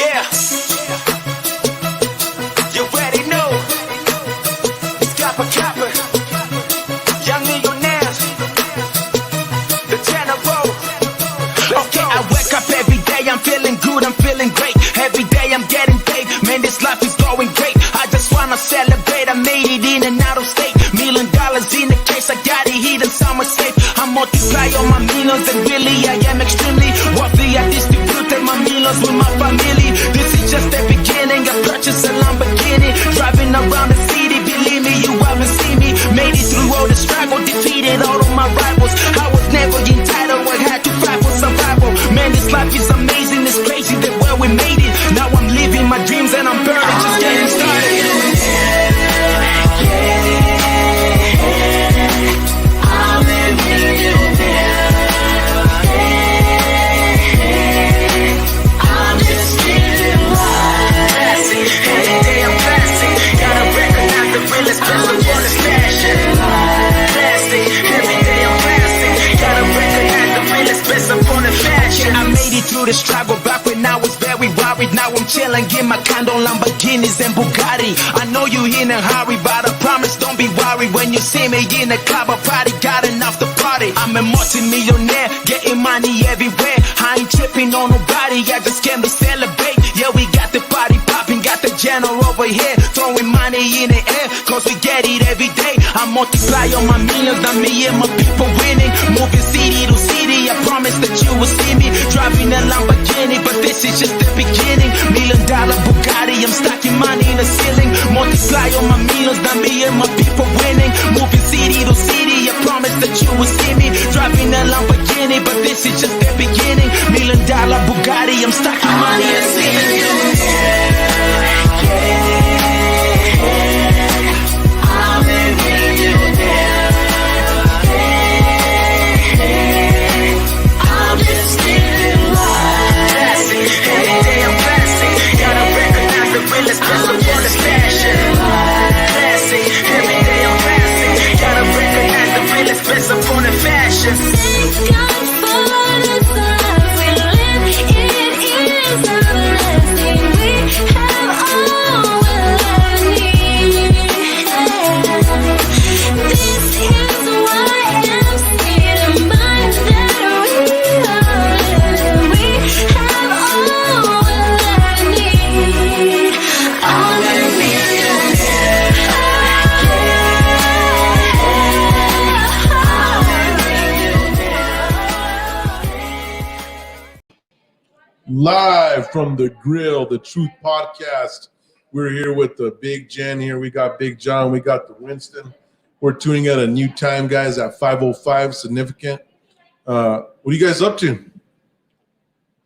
Yeah. You already know. It's Kappa Kappa. Young millionaires. The General. Okay, I wake up every day. I'm feeling good. I'm feeling great. Every day I'm getting paid. Man, this life is going great. I just wanna celebrate. I made it in and out of state. $1 million in the case. I got it hidden somewhere safe. I multiply all my millions and really I am extremely wealthy. I distributed my millions with my family. This is just the beginning. I purchased a Lamborghini, driving around the city. Believe me, you haven't seen me. Made it through all the struggle, defeated all of my rivals. I was never entitled, I had to fight for survival. Man, this life is amazing, it's crazy the way we made it. Now I'm living my dreams and I'm barely just getting started. Through the struggle back when I was very worried. Now I'm chilling, get my condo, Lamborghinis and Bugatti. I know you in a hurry, but I promise don't be worried. When you see me in the club, I probably got enough to party. I'm a multi-millionaire, getting money everywhere. I ain't tripping on nobody, I just came to celebrate. Yeah, we got the party popping, got the General over here, throwing money in the air, cause we get it every day. I multiply all my millions, now me and my people winning. Moving city to city, I promise that you will see me driving a Lamborghini, but this is just the beginning. $1 million Bugatti, I'm stacking money in the ceiling. Multiply all my millions, now me and my people winning. Moving city to city, I promise that you will see me driving a Lamborghini, but this is just the beginning. $1 million Bugatti, I'm stacking money in the ceiling. Live from the grill, the Truth Podcast. We're here with the Big Jen here. We got Big John. We got the Winston. We're tuning at a new time, guys, at 5:05. Significant. What are you guys up to?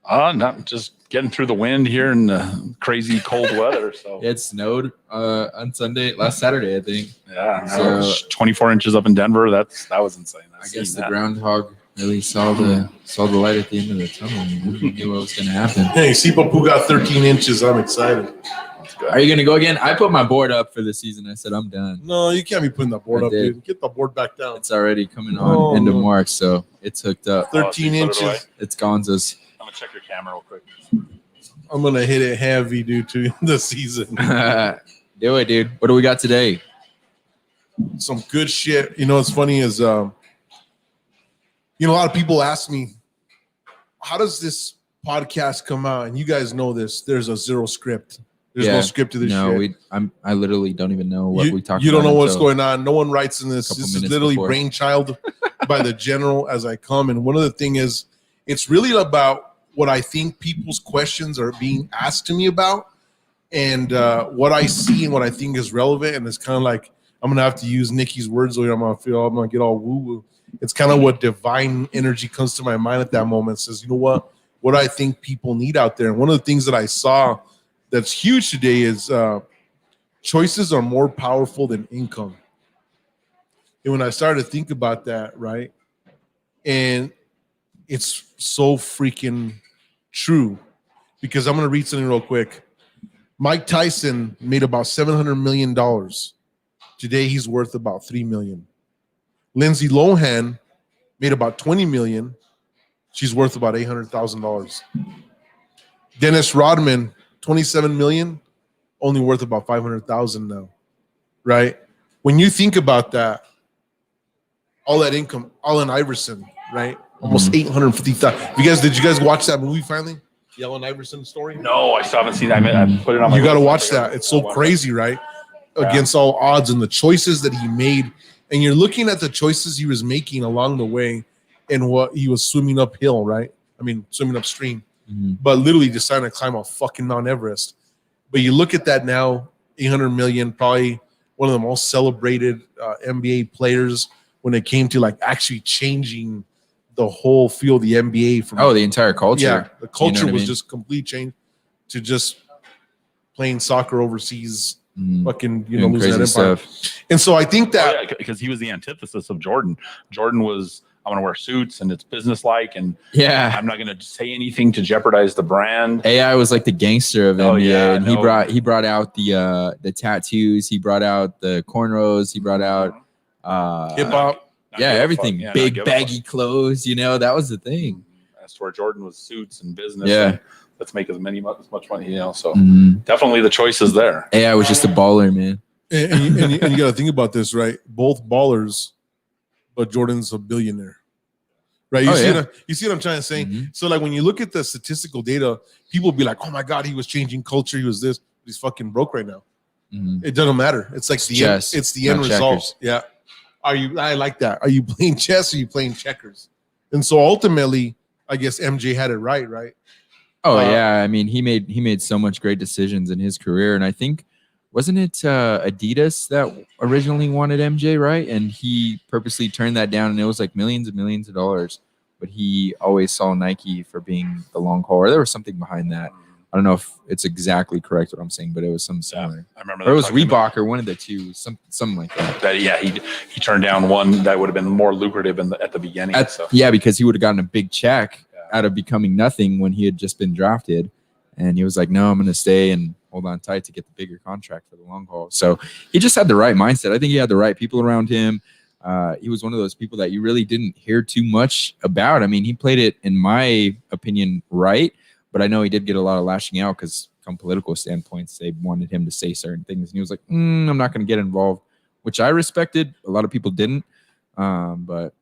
Not just getting through the wind here in the crazy cold weather. So it snowed on Sunday, last Saturday, I think. Yeah, so 24 inches up in Denver. That was insane. I guess the groundhog really saw the light at the end of the tunnel and knew what was going to happen. Hey, Sipapu got 13 inches. I'm excited. Are you going to go again? I put my board up for the season. I said, I'm done. No, you can't be putting the board up, dude. Get the board back down. It's already coming on end of March, so it's hooked up. 13 inches. It's Gonzo's. I'm going to check your camera real quick. I'm going to hit it heavy due to the season. Do it, dude. What do we got today? Some good shit. You know what's funny is, a lot of people ask me, how does this podcast come out? And you guys know this. There's a zero script. There's no script to this shit. I literally don't even know what we talk about. You don't know what's going on. No one writes in this. This is literally brainchild by the General as I come. And one of the thing is, it's really about what I think people's questions are being asked to me about and what I see and what I think is relevant. And it's kind of like, I'm going to have to use Nikki's words later. I'm going to get all woo-woo. It's kind of what divine energy comes to my mind at that moment. It says, you know what I think people need out there. And one of the things that I saw that's huge today is choices are more powerful than income. And when I started to think about that, right, and it's so freaking true, because I'm going to read something real quick. Mike Tyson made about $700 million. Today he's worth about $3 million. Lindsay Lohan made about $20 million. She's worth about $800,000. Dennis Rodman 27 million, only worth about 500,000 now, right? When you think about that, all that income, Allen Iverson, right? Almost 850,000. Did you guys watch that movie finally? The Allen Iverson story? No, I still haven't seen that. I put it on. You got to watch that. It's so crazy, right? Against all odds, and the choices that he made, and you're looking at the choices he was making along the way, and what he was swimming uphill, right? I mean, swimming upstream, but literally deciding to climb a fucking Mount Everest. But you look at that now, 800 million, probably one of the most celebrated NBA players when it came to like actually changing the whole field of the NBA. From the entire culture. Yeah, the culture was mean? just complete change to just playing soccer overseas. Fucking, losing that empire. Stuff. And so I think that because he was the antithesis of Jordan. Jordan was, I want to wear suits and it's businesslike, and I'm not going to say anything to jeopardize the brand. AI was like the gangster of NBA, and he brought out the tattoos, he brought out the cornrows, he brought out hip hop, everything, big baggy clothes. That was the thing. As to where Jordan was suits and business. Yeah. And let's make as much money, So definitely the choice is there. AI was just a baller, man. And you got to think about this, right? Both ballers, but Jordan's a billionaire, right? You see what I'm trying to say? So like when you look at the statistical data, people be like, "Oh my God, he was changing culture. He was this. He's fucking broke right now." It doesn't matter. It's like it's the end result. Yeah. I like that. Are you playing chess or are you playing checkers? And so ultimately, I guess MJ had it right? I mean, he made so much great decisions in his career, and I think wasn't it Adidas that originally wanted MJ, right? And he purposely turned that down, and it was like millions and millions of dollars. But he always saw Nike for being the long haul, or there was something behind that. I don't know if it's exactly correct what I'm saying, but it was something similar. I remember. Or it was Reebok or one of the two, something like that. He turned down one that would have been more lucrative at the beginning. Because he would have gotten a big check out of becoming nothing when he had just been drafted, and he was like, "No, I'm going to stay and hold on tight to get the bigger contract for the long haul." So he just had the right mindset. I think he had the right people around him. He was one of those people that you really didn't hear too much about. I mean, he played it, in my opinion, right. But I know he did get a lot of lashing out because from political standpoints, they wanted him to say certain things. And he was like, I'm not going to get involved, which I respected. A lot of people didn't. But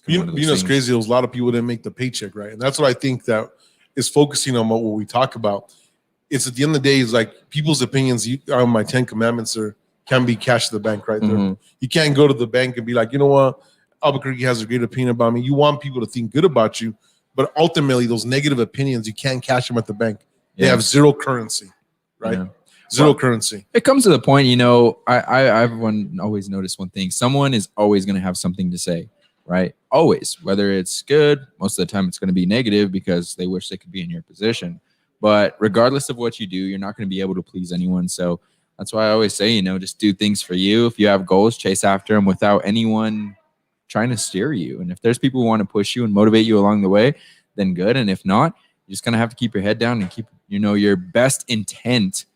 it's crazy. There's a lot of people didn't make the paycheck, right? And that's what I think that is focusing on what we talk about. It's at the end of the day, it's like people's opinions on my 10 commandments can be cash to the bank right there. You can't go to the bank and be like, you know what? Albuquerque has a great opinion about me. You want people to think good about you. But ultimately, those negative opinions, you can't cash them at the bank. They have zero currency, right? Yeah. Zero currency. It comes to the point, I've always noticed one thing. Someone is always going to have something to say, right? Always. Whether it's good, most of the time it's going to be negative because they wish they could be in your position. But regardless of what you do, you're not going to be able to please anyone. So that's why I always say, just do things for you. If you have goals, chase after them without anyone trying to steer you. And if there's people who want to push you and motivate you along the way, then good. And if not, you're just going to have to keep your head down and keep, your best intent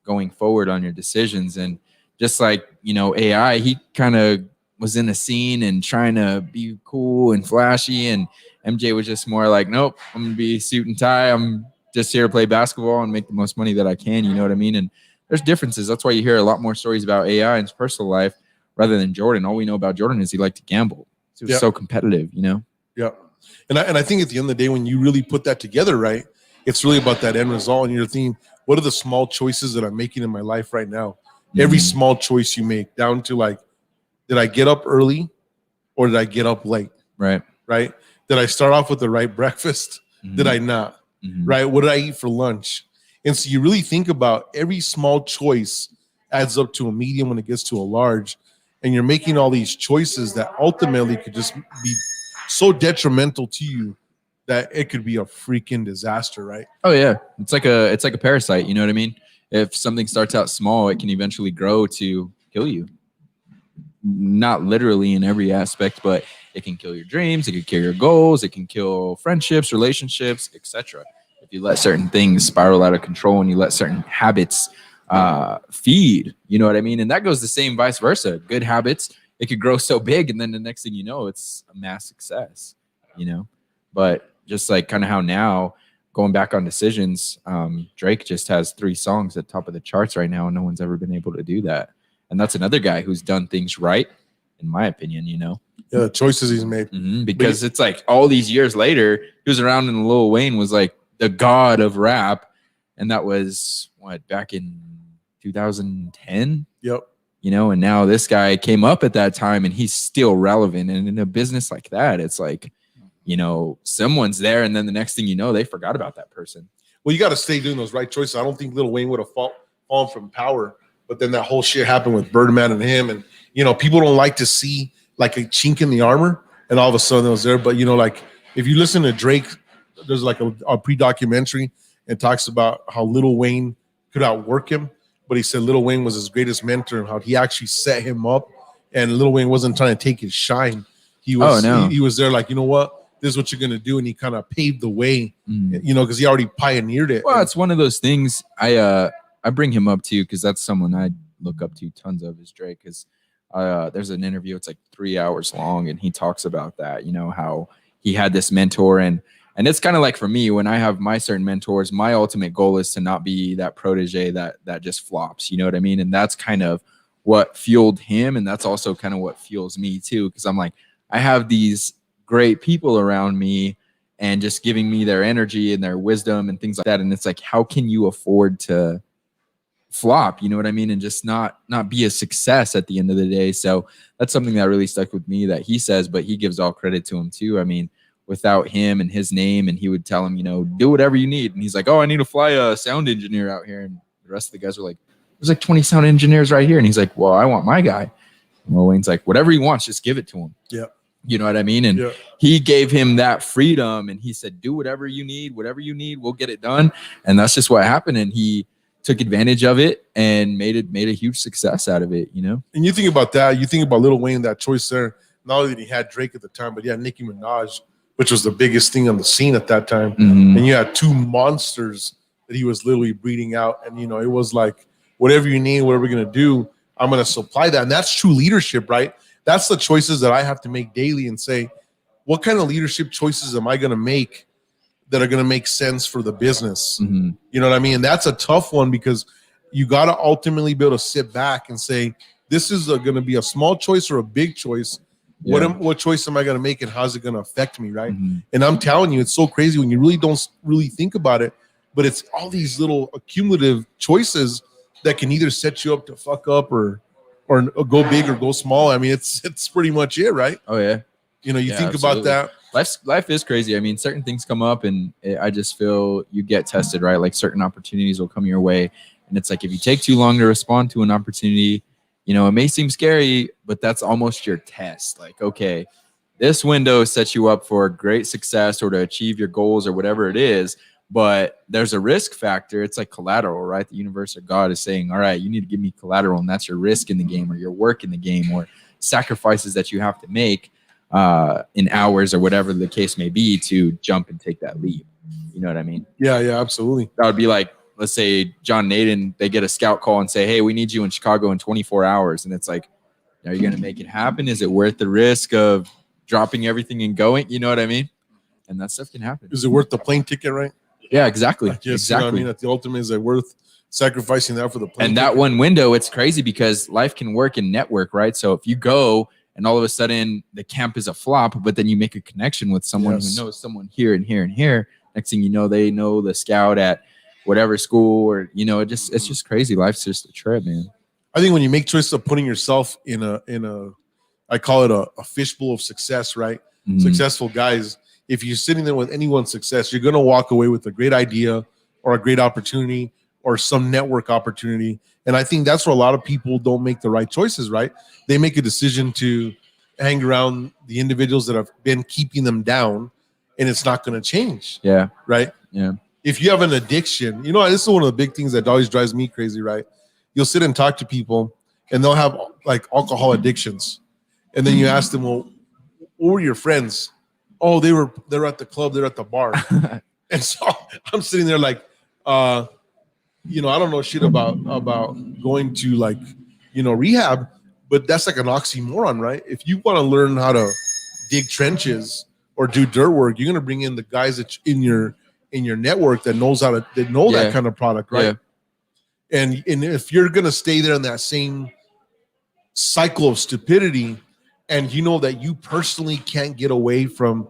going forward on your decisions. And just like, AI, he kind of was in a scene and trying to be cool and flashy. And MJ was just more like, nope, I'm going to be suit and tie. I'm just here to play basketball and make the most money that I can. You know what I mean? And there's differences. That's why you hear a lot more stories about AI in his personal life rather than Jordan. All we know about Jordan is he liked to gamble. He was so competitive, Yeah. And I think at the end of the day, when you really put that together, right, it's really about that end result. And you're thinking, what are the small choices that I'm making in my life right now? Every small choice you make, down to like, did I get up early or did I get up late? Right. Did I start off with the right breakfast? Did I not? Right. What did I eat for lunch? And so you really think about every small choice adds up to a medium when it gets to a large. And you're making all these choices that ultimately could just be so detrimental to you that it could be a freaking disaster, right? Oh yeah, it's like a parasite. You know what I mean? If something starts out small, it can eventually grow to kill you. Not literally in every aspect, but it can kill your dreams. It can kill your goals. It can kill friendships, relationships, etc. If you let certain things spiral out of control and you let certain habits feed, you know what I mean? And that goes the same vice versa. Good habits, it could grow so big, and then the next thing you know, it's a mass success, But just like kind of how now going back on decisions, Drake just has 3 songs at top of the charts right now, and no one's ever been able to do that. And that's another guy who's done things right, in my opinion, you know? Yeah, the choices he's made. Because it's like all these years later, he was around and Lil Wayne was like the god of rap. And that was, back in 2010? Yep. You know, and now this guy came up at that time and he's still relevant. And in a business like that, it's like, you know, someone's there and then the next thing you know, they forgot about that person. Well, you got to stay doing those right choices. I don't think Lil Wayne would have fallen from power, but then that whole shit happened with Birdman and him. And, you know, people don't like to see like a chink in the armor and all of a sudden it was there. But, you know, like if you listen to Drake, there's like a pre-documentary and talks about how Lil Wayne could outwork him. But he said Lil Wayne was his greatest mentor and how he actually set him up. And Lil Wayne wasn't trying to take his shine. He was he was there like, you know what? This is what you're going to do. And he kind of paved the way, you know, because he already pioneered it. Well, it's one of those things I bring him up to because that's someone I look up to tons of is Drake. Because there's an interview, it's like 3 hours long. And he talks about that, you know, how he had this mentor. And it's kind of like for me, when I have my certain mentors, my ultimate goal is to not be that protege that just flops. You know what I mean? And that's kind of what fueled him. And that's also kind of what fuels me too. Because I'm like, I have these great people around me and just giving me their energy and their wisdom and things like that. And it's like, how can you afford to flop? You know what I mean? And just not be a success at the end of the day. So that's something that really stuck with me that he says, but he gives all credit to him too. I mean, without him and his name, and he would tell him, you know, do whatever you need. And he's like, oh, I need to fly a sound engineer out here. And the rest of the guys were like, there's like 20 sound engineers right here. And he's like, well, I want my guy. And Lil Wayne's like, whatever he wants, just give it to him. Yeah. You know what I mean? And he gave him that freedom and he said, do whatever you need, we'll get it done. And that's just what happened. And he took advantage of it and made a huge success out of it, you know? And you think about that, you think about Lil Wayne, that choice there, not only did he had Drake at the time, but he had Nicki Minaj, which was the biggest thing on the scene at that time. And you had 2 monsters that he was literally breeding out. And, you know, it was like, whatever you need, whatever we're going to do, I'm going to supply that. And that's true leadership, right? That's the choices that I have to make daily and say, what kind of leadership choices am I going to make that are going to make sense for the business? You know what I mean? And that's a tough one because you got to ultimately be able to sit back and say, this is going to be a small choice or a big choice. What choice am I going to make and how's it going to affect me, right? And I'm telling you, it's so crazy when you really don't really think about it, but it's all these little accumulative choices that can either set you up to fuck up or go big or go small. I mean, it's pretty much it, right? Oh, yeah. You know, you think about that. Life is crazy. I mean, certain things come up and I just feel you get tested, right? Like certain opportunities will come your way. And it's like if you take too long to respond to an opportunity, you know, it may seem scary, but that's almost your test. Like, okay, this window sets you up for great success or to achieve your goals or whatever it is, but there's a risk factor. It's like collateral, right? The universe or God is saying, all right, you need to give me collateral, and that's your risk in the game or your work in the game or sacrifices that you have to make in hours or whatever the case may be to jump and take that leap. You know what I mean? Yeah, absolutely. That would be like, let's say John Naden, they get a scout call and say, hey, we need you in Chicago in 24 hours. And it's like, are you going to make it happen? Is it worth the risk of dropping everything and going? You know what I mean? And that stuff can happen. Is it worth the plane ticket, right? Yeah, exactly. Exactly. You know what I mean? At the ultimate, is it worth sacrificing that for the plane and ticket? That one window, it's crazy because life can work in network, right? So if you go and all of a sudden the camp is a flop, but then you make a connection with someone who knows someone here and here and here. Next thing you know, they know the scout at whatever school or, you know, it's just crazy. Life's just a trip, man. I think when you make choices of putting yourself in a I call it a fishbowl of success, right? Successful guys. If you're sitting there with anyone's success, you're going to walk away with a great idea or a great opportunity or some network opportunity. And I think that's where a lot of people don't make the right choices, right? They make a decision to hang around the individuals that have been keeping them down, and it's not going to change. Yeah. Right? Yeah. If you have an addiction, you know, this is one of the big things that always drives me crazy, right? You'll sit and talk to people, and they'll have like alcohol addictions. And then you ask them, well, what were your friends? Oh, they're at the club, they're at the bar. And so I'm sitting there like, you know, I don't know shit about going to like, you know, rehab, but that's like an oxymoron, right? If you want to learn how to dig trenches or do dirt work, you're going to bring in the guys that in your in your network that knows that kind of product, right? And if you're gonna stay there in that same cycle of stupidity, and you know that you personally can't get away from,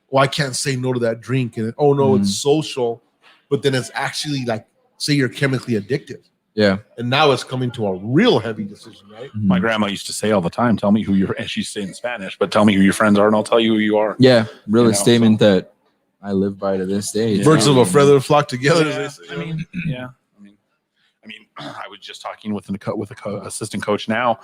well, I can't say no to that drink, and it's social, but then it's actually like, say you're chemically addicted. Yeah. And now it's coming to a real heavy decision, right? My grandma used to say all the time, tell me who you're, and she's saying Spanish, but tell me who your friends are and I'll tell you who you are. Yeah. Really statement that I live by to this day. Birds of a feather flock together. Yeah. I mean, I was just talking with a assistant coach now,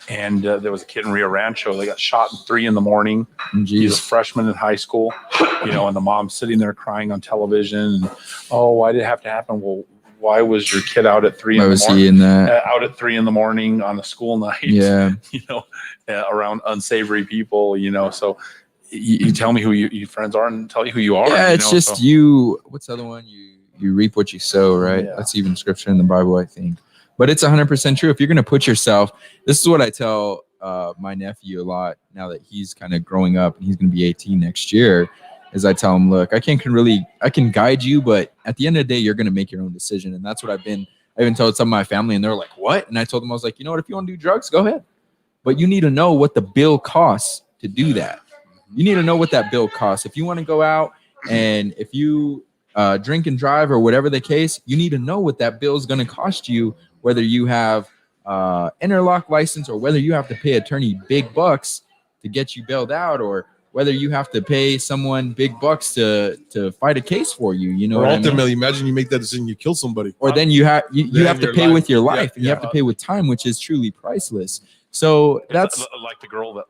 and there was a kid in Rio Rancho. They got shot at 3 a.m. He's a freshman in high school, and the mom's sitting there crying on television. And, why did it have to happen? Well, why was your kid out at 3 in the morning? He in that? Out at 3 a.m. on a school night? Yeah. Around unsavory people. So you tell me who your friends are, and tell you who you are. Yeah, it's just you. What's the other one? You reap what you sow, right? Yeah. That's even scripture in the Bible, I think. But it's 100% true. If you're going to put yourself, this is what I tell my nephew a lot now that he's kind of growing up and he's going to be 18 next year, is I tell him, look, I can guide you, but at the end of the day, you're going to make your own decision. And that's what I even told some of my family, and they're like, what? And I told them, I was like, you know what? If you want to do drugs, go ahead. But you need to know what the bill costs to do that. You need to know what that bill costs. If you want to go out and if you drink and drive or whatever the case, you need to know what that bill is going to cost you, whether you have interlock license or whether you have to pay attorney big bucks to get you bailed out, or whether you have to pay someone big bucks to fight a case for you. You know, or ultimately, imagine you make that decision, you kill somebody, or then you have to pay with your life, and you have to pay with time, which is truly priceless. So that's like a girl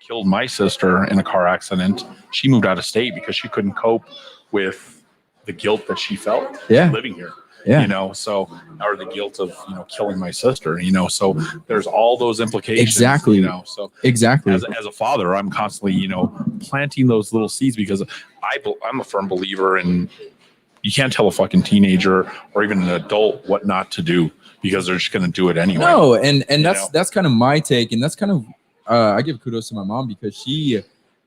killed my sister in a car accident. She moved out of state because she couldn't cope with the guilt that she felt living here. Yeah. Or the guilt of, killing my sister, so there's all those implications. Exactly. So exactly. As a father, I'm constantly, planting those little seeds, because I'm a firm believer in, you can't tell a fucking teenager or even an adult what not to do, because they're just going to do it anyway. No. And that's kind of my take. And that's kind of, I give kudos to my mom, because she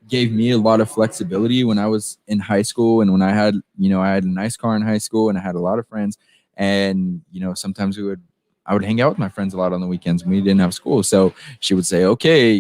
gave me a lot of flexibility when I was in high school, and when I had a nice car in high school, and I had a lot of friends, and sometimes I would hang out with my friends a lot on the weekends when we didn't have school. So she would say, okay,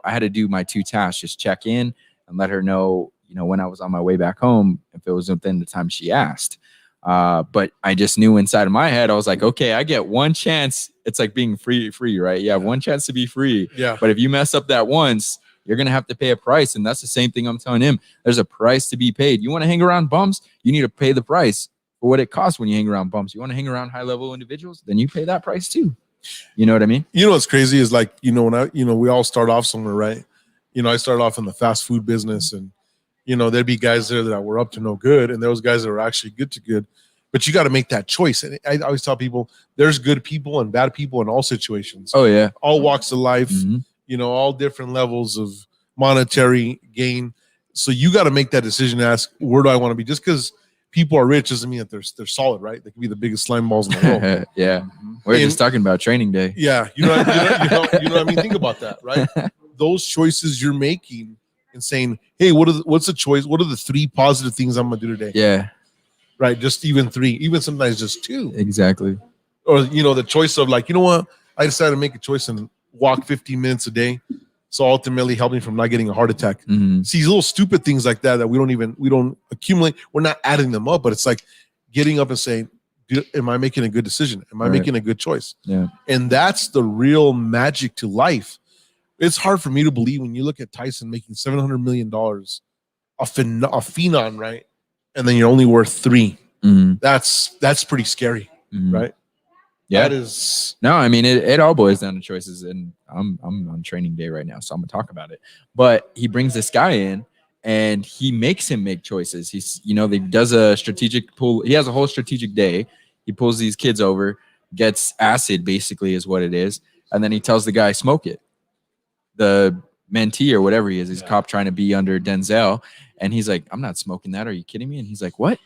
I had to do my 2 tasks, just check in and let her know, when I was on my way back home, if it was within the time she asked. But I just knew inside of my head, I was like, okay, I get one chance. It's like being free, right? You have one chance to be free. Yeah. But if you mess up that once, you're going to have to pay a price. And that's the same thing I'm telling him. There's a price to be paid. You want to hang around bums, you need to pay the price for what it costs when you hang around bums. You want to hang around high-level individuals, then you pay that price too. You know what I mean? What's crazy is, like, when we all start off somewhere, right? I started off in the fast food business, and, there'd be guys there that were up to no good, and there was guys that were actually good to good. But you got to make that choice. And I always tell people, there's good people and bad people in all situations. Oh, yeah. All walks of life. All different levels of monetary gain. So you got to make that decision to ask, where do I want to be? Just because people are rich doesn't mean that they're solid, right? They can be the biggest slime balls in the world. Yeah. We're just talking about training day. Yeah. You know what I mean? Think about that, right? Those choices you're making and saying, hey, what's the choice? What are the 3 positive things I'm going to do today? Yeah. Right. Just even 3, even sometimes just 2. Exactly. Or, the choice of, like, what? I decided to make a choice and walk 15 minutes a day. So ultimately helping from not getting a heart attack. Mm-hmm. See, these little stupid things like that we don't accumulate. We're not adding them up, but it's like getting up and saying, am I making a good decision? Am I making a good choice? Yeah. And that's the real magic to life. It's hard for me to believe when you look at Tyson making $700 million, a phenom, right? And then you're only worth 3. Mm-hmm. That's pretty scary, right? Yeah. That is. No, I mean, it all boils down to choices, and I'm on training day right now, so I'm gonna talk about it. But he brings this guy in, and he makes him make choices. He's, he does a strategic pull. He has a whole strategic day. He pulls these kids over, gets acid, basically is what it is, and then he tells the guy, smoke it. The mentee or whatever he is, he's a cop trying to be under Denzel, and he's like, I'm not smoking that. Are you kidding me? And he's like, what?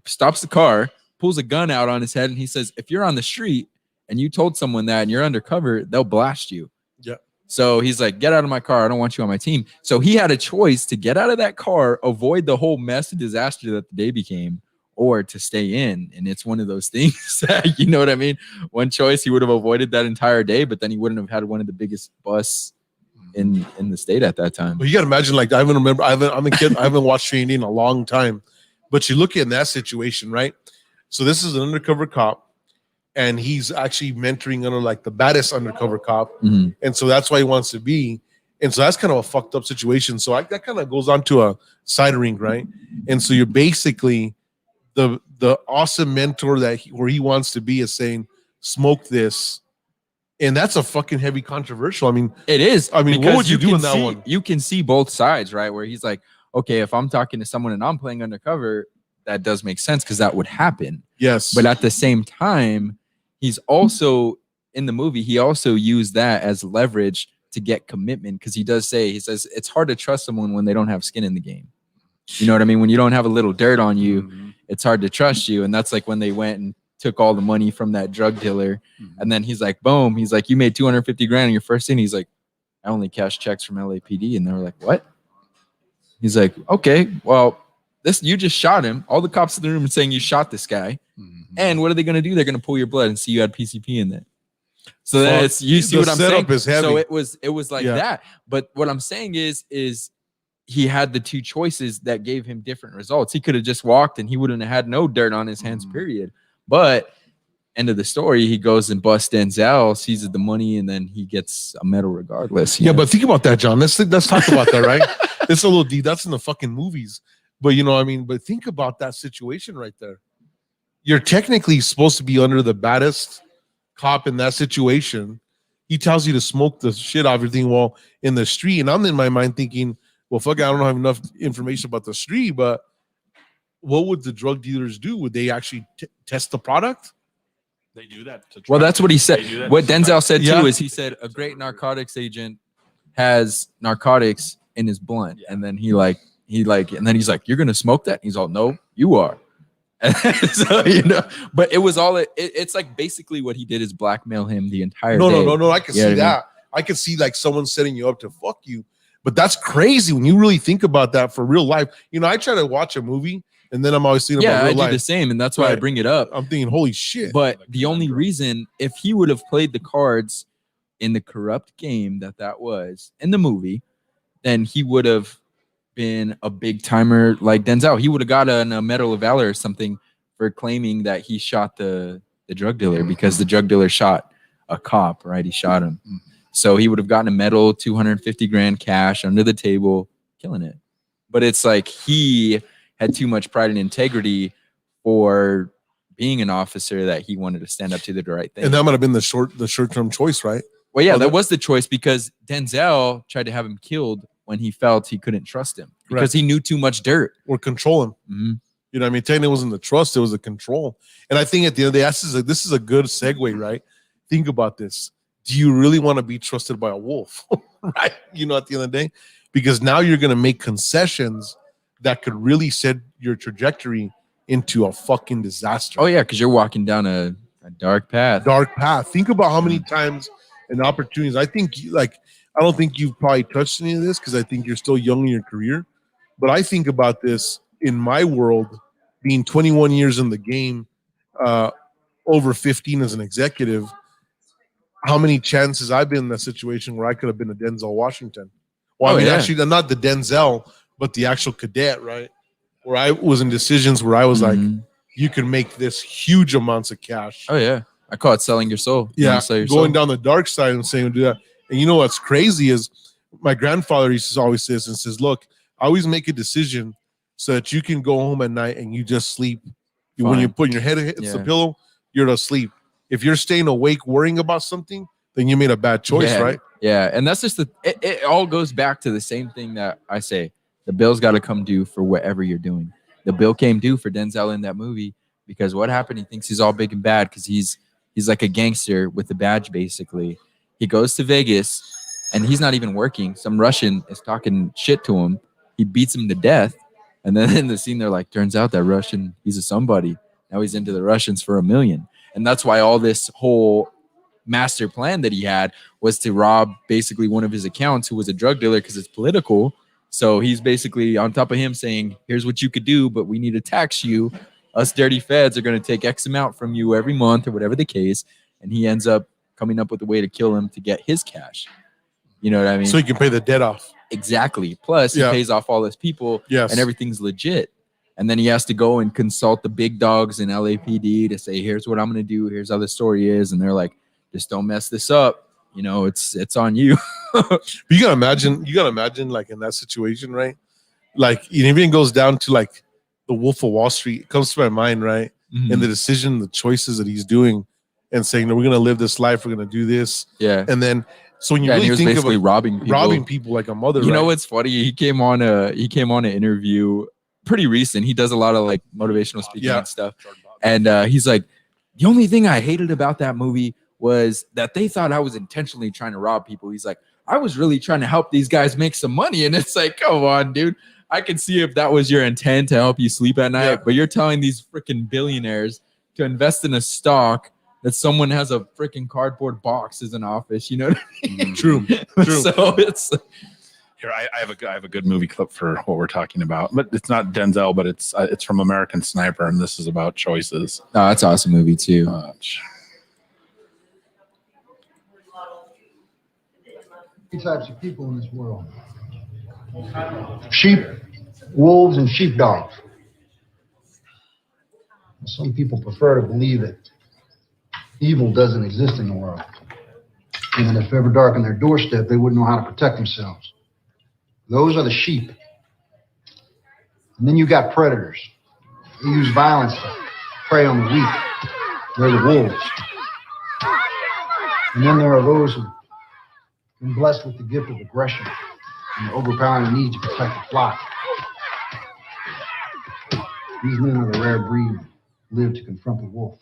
Stops the car, pulls a gun out on his head, and he says, if you're on the street and you told someone that and you're undercover, they'll blast you. Yeah. So he's like, get out of my car. I don't want you on my team. So he had a choice to get out of that car, avoid the whole mess and disaster that the day became, or to stay in. And it's one of those things that, you know what I mean? One choice, he would have avoided that entire day, but then he wouldn't have had one of the biggest busts in the state at that time. Well, you got to imagine, like, I'm a kid, I haven't watched Training Day in a long time, but you look at that situation, right? So this is an undercover cop, and he's actually mentoring under like the baddest undercover cop. Mm-hmm. And so that's why he wants to be. And so that's kind of a fucked up situation. So that kind of goes on to a side ring, right? And so you're basically the awesome mentor where he wants to be is saying, smoke this. And that's a fucking heavy controversial. I mean, it is. I mean, what would you do in that one? You can see both sides, right? Where he's like, okay, if I'm talking to someone and I'm playing undercover, that does make sense because that would happen. Yes. But at the same time, he's also in the movie, he also used that as leverage to get commitment, because he says it's hard to trust someone when they don't have skin in the game. You know what I mean? When you don't have a little dirt on you, it's hard to trust you. And that's like when they went and took all the money from that drug dealer. And then he's like, boom. He's like, you made $250,000 in your first scene. He's like, I only cashed checks from LAPD. And they were like, what? He's like, okay, well, you just shot him. All the cops in the room are saying you shot this guy. And what are they going to do? They're going to pull your blood and see you had PCP in there. So that's, you see what I'm saying? Is heavy. So it was like that. But what I'm saying is he had the two choices that gave him different results. He could have just walked and he wouldn't have had no dirt on his hands, period. But end of the story, he goes and busts Denzel, seizes the money, and then he gets a medal regardless. Yeah, but think about that, John. Let's talk about that, right? It's a little deep. That's in the fucking movies. But you know what I mean? But think about that situation right there. You're technically supposed to be under the baddest cop in that situation. He tells you to smoke the shit out of everything while in the street. And I'm in my mind thinking, well, fuck, I don't have enough information about the street, but what would the drug dealers do? Would they actually test the product? They do that. Well, that's what he said. What Denzel said too is he said a great narcotics agent has narcotics in his blunt, and then and then he's like, "You're gonna smoke that?" He's all, "No, you are." So but it was all it's like basically what he did is blackmail him the entire day. No. I can see that. I can see like someone setting you up to fuck you. But that's crazy when you really think about that for real life. I try to watch a movie and then I'm always thinking about real life. I do the same, and that's why I bring it up. I'm thinking, holy shit. But the only reason, if he would have played the cards in the corrupt game that was in the movie, then he would have been a big timer like Denzel. He would have got a Medal of Valor or something for claiming that he shot the drug dealer, because the drug dealer shot a cop, right? He shot him. So he would have gotten a medal, $250,000 cash under the table, killing it. But it's like he had too much pride and integrity for being an officer that he wanted to stand up to the right thing. And that might have been the short-term choice, right? Well, yeah, that was the choice, because Denzel tried to have him killed when he felt he couldn't trust him because he knew too much dirt. Or control him. Mm-hmm. You know what I mean? Technically, it wasn't the trust, it was the control. And I think at the end of the day, this is a good segue, right? Think about this. Do you really want to be trusted by a wolf? Right? At the end of the day? Because now you're going to make concessions that could really set your trajectory into a fucking disaster. Oh, yeah, because you're walking down a dark path. Think about how many times and opportunities. I don't think you've probably touched any of this because I think you're still young in your career. But I think about this in my world, being 21 years in the game, over 15 as an executive, how many chances I've been in that situation where I could have been a Denzel Washington. Well, actually, not the Denzel, but the actual cadet, right? Where I was in decisions where I was like, you can make this huge amounts of cash. Oh, yeah. I call it selling your soul. Going down the dark side and saying, do that. And you know what's crazy is my grandfather used to always say this and says, look, I always make a decision so that you can go home at night and you just sleep. When you're putting your head against the pillow, you're to sleep. If you're staying awake worrying about something, then you made a bad choice, right? Yeah, and that's just it all goes back to the same thing that I say. The bill's got to come due for whatever you're doing. The bill came due for Denzel in that movie because what happened? He thinks he's all big and bad because he's like a gangster with a badge, basically. He goes to Vegas, and he's not even working. Some Russian is talking shit to him. He beats him to death. And then in the scene, they're like, turns out that Russian, he's a somebody. Now he's into the Russians for $1 million. And that's why all this whole master plan that he had was to rob basically one of his accounts who was a drug dealer because it's political. So he's basically on top of him saying, here's what you could do, but we need to tax you. us dirty feds are going to take X amount from you every month or whatever the case. And he ends up coming up with a way to kill him to get his cash. You know what I mean? So he can pay the debt off. Exactly. Plus, he pays off all his people, and everything's legit. And then he has to go and consult the big dogs in LAPD to say, here's what I'm going to do. Here's how the story is. And they're like, just don't mess this up. You know, it's on you. You gotta imagine like in that situation, right? Like it even goes down to like the Wolf of Wall Street. It comes to my mind, right? Mm-hmm. And the decision, the choices that he's doing and saying, no, we're going to live this life. We're going to do this. Yeah. And then, so when you really think of robbing people like a mother, you know what's funny? He came on an interview pretty recent. He does a lot of like motivational speaking and stuff. And he's like, the only thing I hated about that movie was that they thought I was intentionally trying to rob people. He's like, I was really trying to help these guys make some money. And it's like, come on, dude. I can see if that was your intent to help you sleep at night, but you're telling these freaking billionaires to invest in a stock that someone has a freaking cardboard box as an office. You know what I mean? True. So it's here. I have a good movie clip for what we're talking about, but it's not Denzel, but it's from American Sniper, and this is about choices. Oh, that's an awesome movie too. Three types of people in this world: sheep, wolves, and sheepdogs. Some people prefer to believe that evil doesn't exist in the world, and that if ever darkened their doorstep, they wouldn't know how to protect themselves. Those are the sheep. And then you got predators. They use violence to prey on the weak. They're the wolves. And then there are those who've been blessed with the gift of aggression and the overpowering need to protect the flock. These men are the rare breed who live to confront the wolf.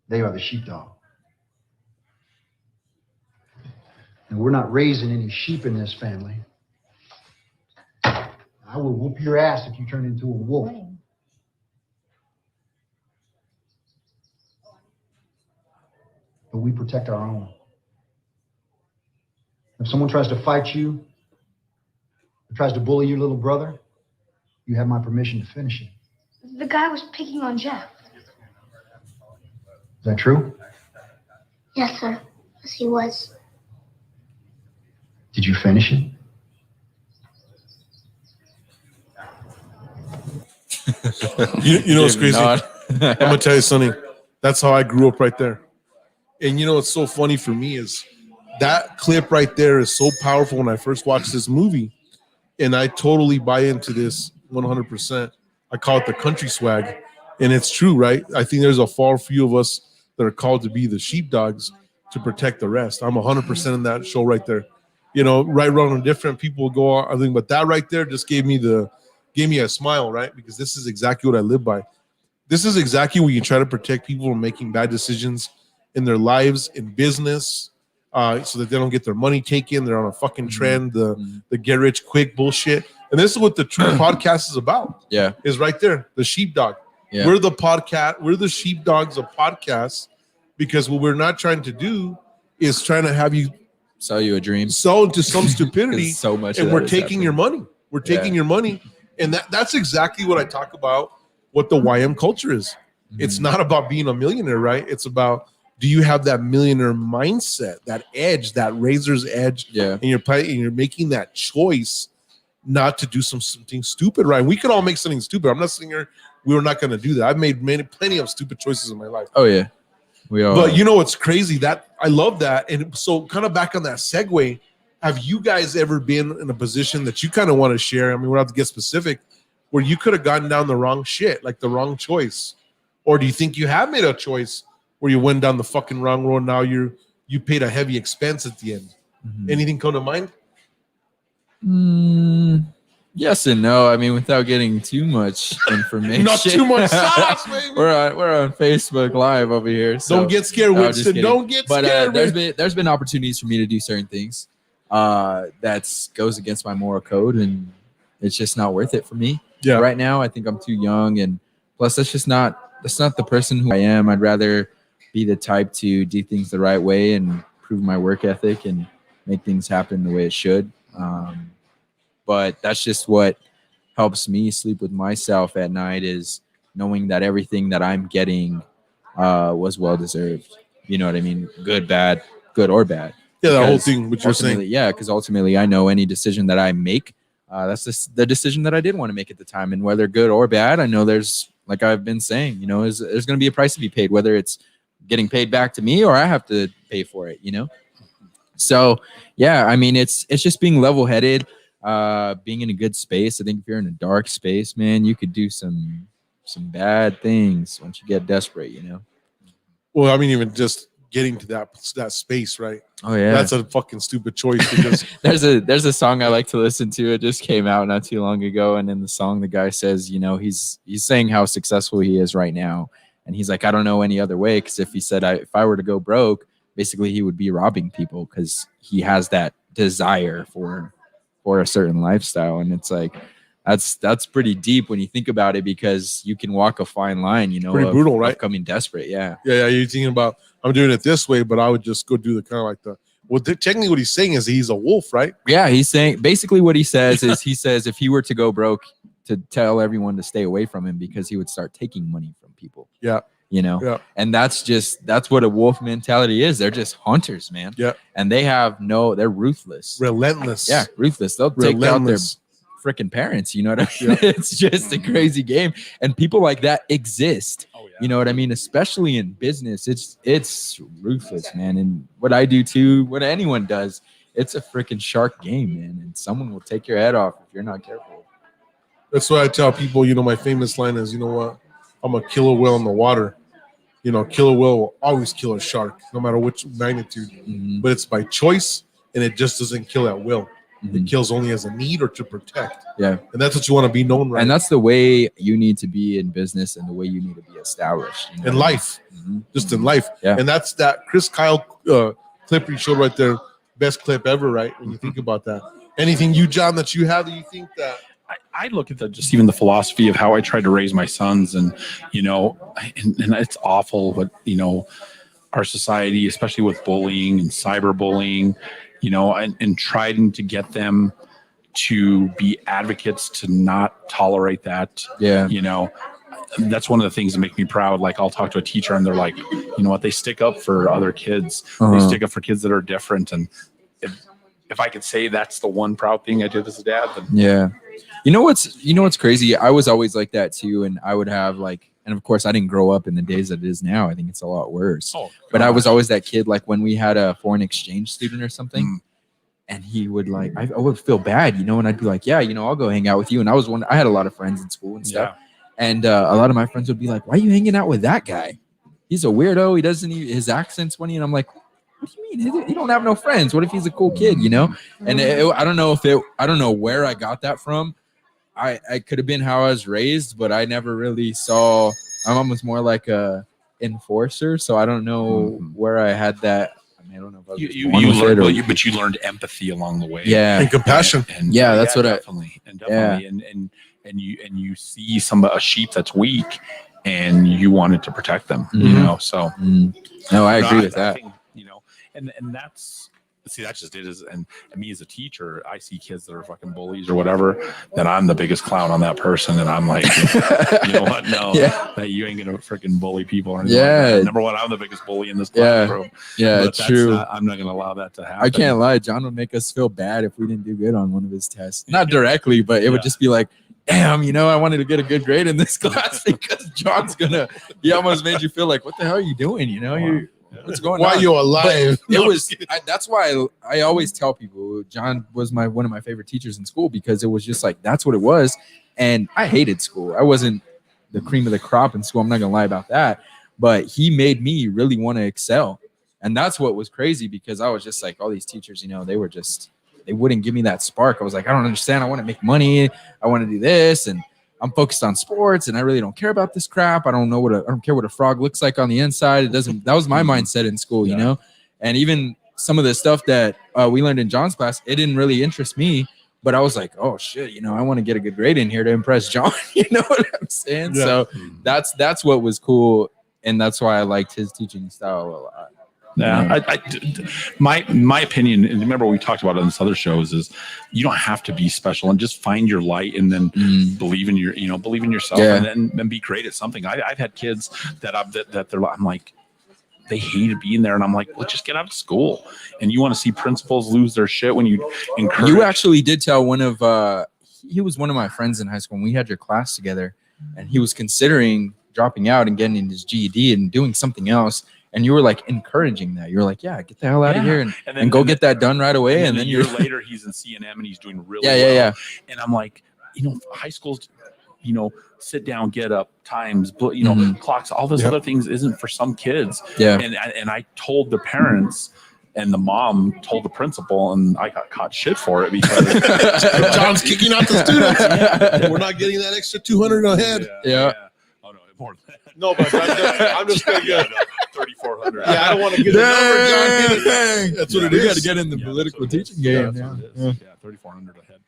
They are the sheepdog. And we're not raising any sheep in this family. I will whoop your ass if you turn into a wolf. But we protect our own. If someone tries to fight you, or tries to bully your little brother, you have my permission to finish it. The guy was picking on Jeff. Is that true? Yes, sir. Yes, he was. Did you finish it? You know what's crazy? I'm gonna tell you something. That's how I grew up right there. And you know what's so funny for me is that clip right there is so powerful when I first watched this movie. And I totally buy into this 100%. I call it the country swag. And it's true, right? I think there's a far few of us that are called to be the sheepdogs to protect the rest. I'm 100% in that show right there. You know, right, wrong, and different people go on. I think, but that right there just gave me a smile, right? Because this is exactly what I live by. This is exactly when you try to protect people from making bad decisions in their lives, in business, so that they don't get their money taken. They're on a fucking trend, the get rich quick bullshit. And this is what the true podcast is about. Yeah, is right there, the sheepdog. Yeah. We're the podcast. We're the sheepdogs of podcasts, because what we're not trying to do is trying to have you sell you a dream, sell into some stupidity. So much, and we're taking your money. We're taking your money, and that's exactly what I talk about. What the YM culture is. It's not about being a millionaire, right? It's about, do you have that millionaire mindset, that edge, that razor's edge? Yeah. And you're making that choice not to do something stupid, right? We can all make something stupid. I'm not saying here we're not going to do that. I've made plenty of stupid choices in my life. Oh yeah, we all. But you know what's crazy? That I love that. And so, kind of back on that segue, have you guys ever been in a position that you kind of want to share? I mean, we don't have to get specific, where you could have gotten down the wrong shit, like the wrong choice, or do you think you have made a choice where you went down the fucking wrong road? Now you paid a heavy expense at the end. Anything come to mind? Yes and no. I mean, without getting too much information. Not too much sauce, baby. We're on Facebook Live over here. So, don't get scared, Winston. Don't get scared. There's been opportunities for me to do certain things that goes against my moral code, and it's just not worth it for me. Yeah. Right now, I think I'm too young, and plus, that's not the person who I am. I'd rather be the type to do things the right way and prove my work ethic and make things happen the way it should. But that's just how helps me sleep with myself at night is knowing that everything that I'm getting was well deserved. You know what I mean? Good or bad. Yeah, the whole Because thing, what you're saying. Yeah, because ultimately I know any decision that I make, that's the decision that I did want to make at the time. And whether good or bad, I know there's, like I've been saying, you know, there's going to be a price to be paid, whether it's getting paid back to me or I have to pay for it, you know? So, yeah, I mean, it's just being level-headed, being in a good space. I think if you're in a dark space, man, you could do some bad things once you get desperate, you know? Well, I mean, even just getting to that space, right? Oh yeah, that's a fucking stupid choice because there's a song I like to listen to. It just came out not too long ago, and in the song, the guy says, you know, he's saying how successful he is right now, and he's like, I don't know any other way, because if he said if I were to go broke, basically he would be robbing people, because he has that desire for a certain lifestyle, and it's like that's pretty deep when you think about it, because you can walk a fine line, you know, pretty brutal, right? Becoming desperate, yeah. You're thinking about, I'm doing it this way, but I would just go do the kind of like technically what he's saying is he's a wolf, right? Yeah, he's saying basically what he says is he says if he were to go broke, to tell everyone to stay away from him, because he would start taking money from people. Yeah. You know, yeah. And that's what a wolf mentality is. They're just hunters, man. Yeah. And they're ruthless. Relentless. Yeah, ruthless. They'll take out their freaking parents. You know what I mean? Yeah. It's just a crazy game. And people like that exist. Oh, yeah. You know what I mean? Especially in business. It's ruthless, man. And what I do too, what anyone does, it's a freaking shark game, man. And someone will take your head off if you're not careful. That's why I tell people, you know, my famous line is, you know what? I'm a killer whale in the water. You know, killer whale will always kill a shark, no matter which magnitude. Mm-hmm. But it's by choice, and it just doesn't kill at will. Mm-hmm. It kills only as a need or to protect. Yeah. And that's what you want to be known, right? And that's the way you need to be in business, and the way you need to be established. You know? In life. Mm-hmm. Just in life. Yeah. And that's that Chris Kyle clip you showed right there. Best clip ever, right? When you think about that. Anything you, John, that you have that you think that... I look at just even the philosophy of how I tried to raise my sons, and, you know, and it's awful, but, you know, our society, especially with bullying and cyberbullying, you know, and trying to get them to be advocates to not tolerate that. Yeah. You know, that's one of the things that make me proud. Like, I'll talk to a teacher and they're like, you know what, they stick up for other kids. They stick up for kids that are different. And if I could say that's the one proud thing I did as a dad, then yeah. You know what's crazy? I was always like that too, and I would have and of course I didn't grow up in the days that it is now. I think it's a lot worse. But I was always that kid, like when we had a foreign exchange student or something, and he would I would feel bad, you know, and I'd be like, yeah, you know, I'll go hang out with you. And I had a lot of friends in school and stuff, and a lot of my friends would be like, why are you hanging out with that guy? He's a weirdo. He doesn't even, his accent's funny, and I'm like, what do you mean? He don't have no friends. What if he's a cool kid, you know? And I don't know where I got that from. I could have been how I was raised, but I never really saw. My mom was more like a enforcer, so I don't know where I had that. I mean, I don't know if I was you learned, but you learned empathy along the way. Yeah, and compassion. And that's what definitely. And you see a sheep that's weak, and you wanted to protect them. You know, so no, I agree with that. I think, you know, and that's. See, that's just it. And me as a teacher, I see kids that are fucking bullies or whatever, then I'm the biggest clown on that person. And I'm like, you know what? No, that you ain't going to freaking bully people. Or anything like that. Number one, I'm the biggest bully in this classroom. Yeah, it's true. I'm not going to allow that to happen. I can't lie. John would make us feel bad if we didn't do good on one of his tests. Not directly, but it would just be like, damn, you know, I wanted to get a good grade in this class because John's he almost made you feel like, what the hell are you doing? You know, what's going on? Why are you alive? That's why I always tell people John was one of my favorite teachers in school, because it was just like, that's what it was. And I hated school. I wasn't the cream of the crop in school. I'm not going to lie about that. But he made me really want to excel. And that's what was crazy, because I was just like, all these teachers, you know, they wouldn't give me that spark. I was like, I don't understand. I want to make money. I want to do this. And I'm focused on sports, and I really don't care about this crap. I don't care what a frog looks like on the inside. That was my mindset in school, you know? And even some of the stuff that we learned in John's class, it didn't really interest me, but I was like, oh shit, you know, I want to get a good grade in here to impress John. You know what I'm saying? Yeah. So that's what was cool. And that's why I liked his teaching style a lot. Yeah, my opinion, and remember we talked about it on this other shows, is you don't have to be special, and just find your light, and then believe in yourself, and then be great at something. I've had kids that I'm like, they hated being there, and I'm like, well, just get out of school. And you want to see principals lose their shit when you encourage. You actually did tell one of he was one of my friends in high school, and we had your class together, and he was considering dropping out and getting his GED and doing something else. And you were like encouraging that. You were like, yeah, get the hell out of here and go get that done right away. And then a year later, he's in CNM and he's doing really well. Yeah. And I'm like, high school's, sit down, get up, times, clocks, all those other things isn't for some kids. Yeah. And I told the parents, and the mom told the principal, and I got caught shit for it because John's kicking out the students. We're not getting that extra 200 ahead. Yeah. Oh no, more than that. No, but I'm just going to get 3,400. Yeah, I don't want to get a number, John. That's what it is. We got to get in the political teaching game. Yeah, 3,400 ahead.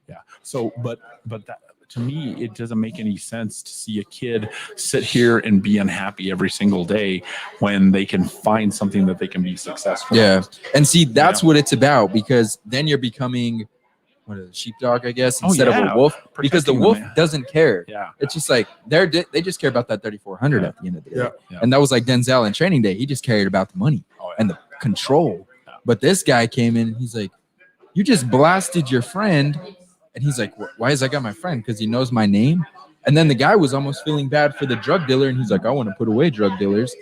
Yeah. So, but that, to me, it doesn't make any sense to see a kid sit here and be unhappy every single day when they can find something that they can be successful. Yeah. And see, that's what it's about, because then you're becoming a sheepdog, I guess, instead of a wolf, because the wolf doesn't care. Yeah. It's just like they just care about that 3,400 at the end of the day. Yeah. And that was like Denzel in Training Day. He just cared about the money and the control. Yeah. But this guy came in and he's like, you just blasted your friend. And he's like, why is that guy my friend? Because he knows my name. And then the guy was almost feeling bad for the drug dealer. And he's like, I want to put away drug dealers.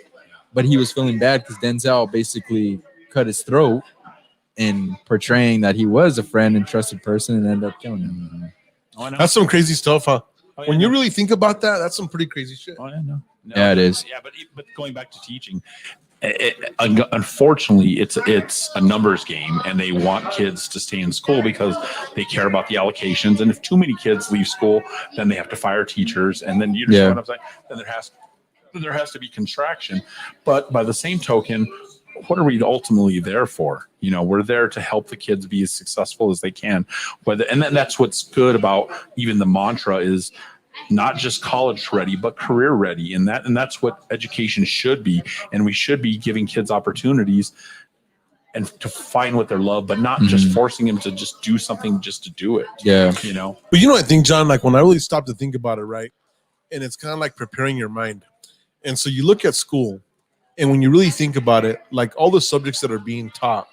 But he was feeling bad because Denzel basically cut his throat in portraying that he was a friend and trusted person, and ended up killing him. That's some crazy stuff, huh? When you really think about that, that's some pretty crazy shit. Oh, yeah, no. Yeah, it is. Yeah, but going back to teaching, unfortunately, it's a numbers game, and they want kids to stay in school because they care about the allocations. And if too many kids leave school, then they have to fire teachers, and then you know what I'm saying. Then there has to be contraction. But by the same token, what are we ultimately there for? We're there to help the kids be as successful as they can. And then that's what's good about even the mantra is not just college ready, but career ready. And that's what education should be. And we should be giving kids opportunities and to find what they love, but not just forcing them to just do something just to do it. Yeah. But I think, John, like when I really stopped to think about it, right? And it's kind of like preparing your mind. And so you look at school, and when you really think about it, like all the subjects that are being taught,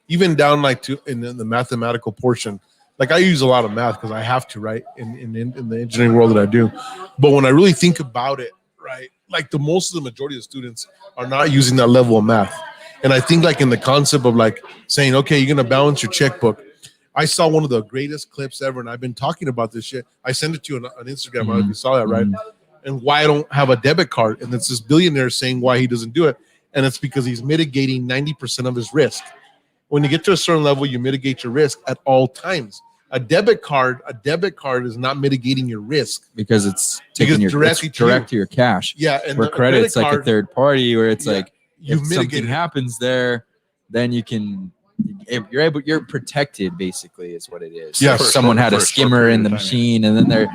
even down like to in the mathematical portion, like I use a lot of math because I have to, right? In the engineering world that I do. But when I really think about it, right, like the majority of students are not using that level of math. And I think like in the concept of like saying, okay, you're going to balance your checkbook. I saw one of the greatest clips ever, and I've been talking about this shit. I sent it to you on Instagram. I don't know if you saw that, right? And why I don't have a debit card. And it's this billionaire saying why he doesn't do it. And it's because he's mitigating 90% of his risk. When you get to a certain level, you mitigate your risk at all times. A debit card is not mitigating your risk because it's taking your direct to your cash. Yeah, and where credit's like a third party, where it's like if something happens there, then you're protected. Basically, is what it is. Yeah, so if someone had a skimmer in the machine, and then they're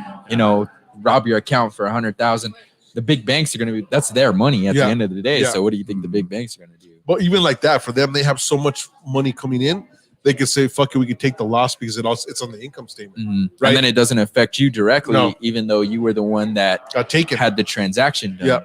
rob your account for 100,000. The big banks are going to be, that's their money at the end of the day. So what do you think the big banks are going to do? But even like that, for them, they have so much money coming in, they could say, fuck it, we could take the loss because it's on the income statement. Right? And then it doesn't affect you directly, even though you were the one that had the transaction done. Yeah.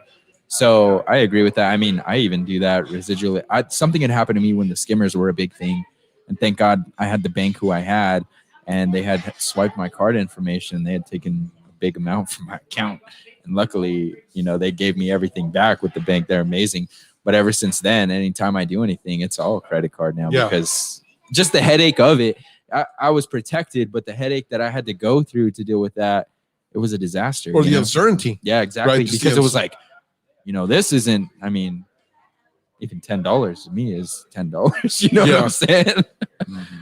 So I agree with that. I mean, I even do that residually. Something had happened to me when the skimmers were a big thing. And thank God I had the bank who I had, and they had swiped my card information. They had taken big amount from my account, and luckily they gave me everything back with the bank. They're amazing. But ever since then, anytime I do anything, it's all credit card now because just the headache of it. I was protected, but the headache that I had to go through to deal with that, it was a disaster. Or the uncertainty. Yeah, exactly. Right, because it was like, this isn't, even $10 to me is $10. You know what I'm saying?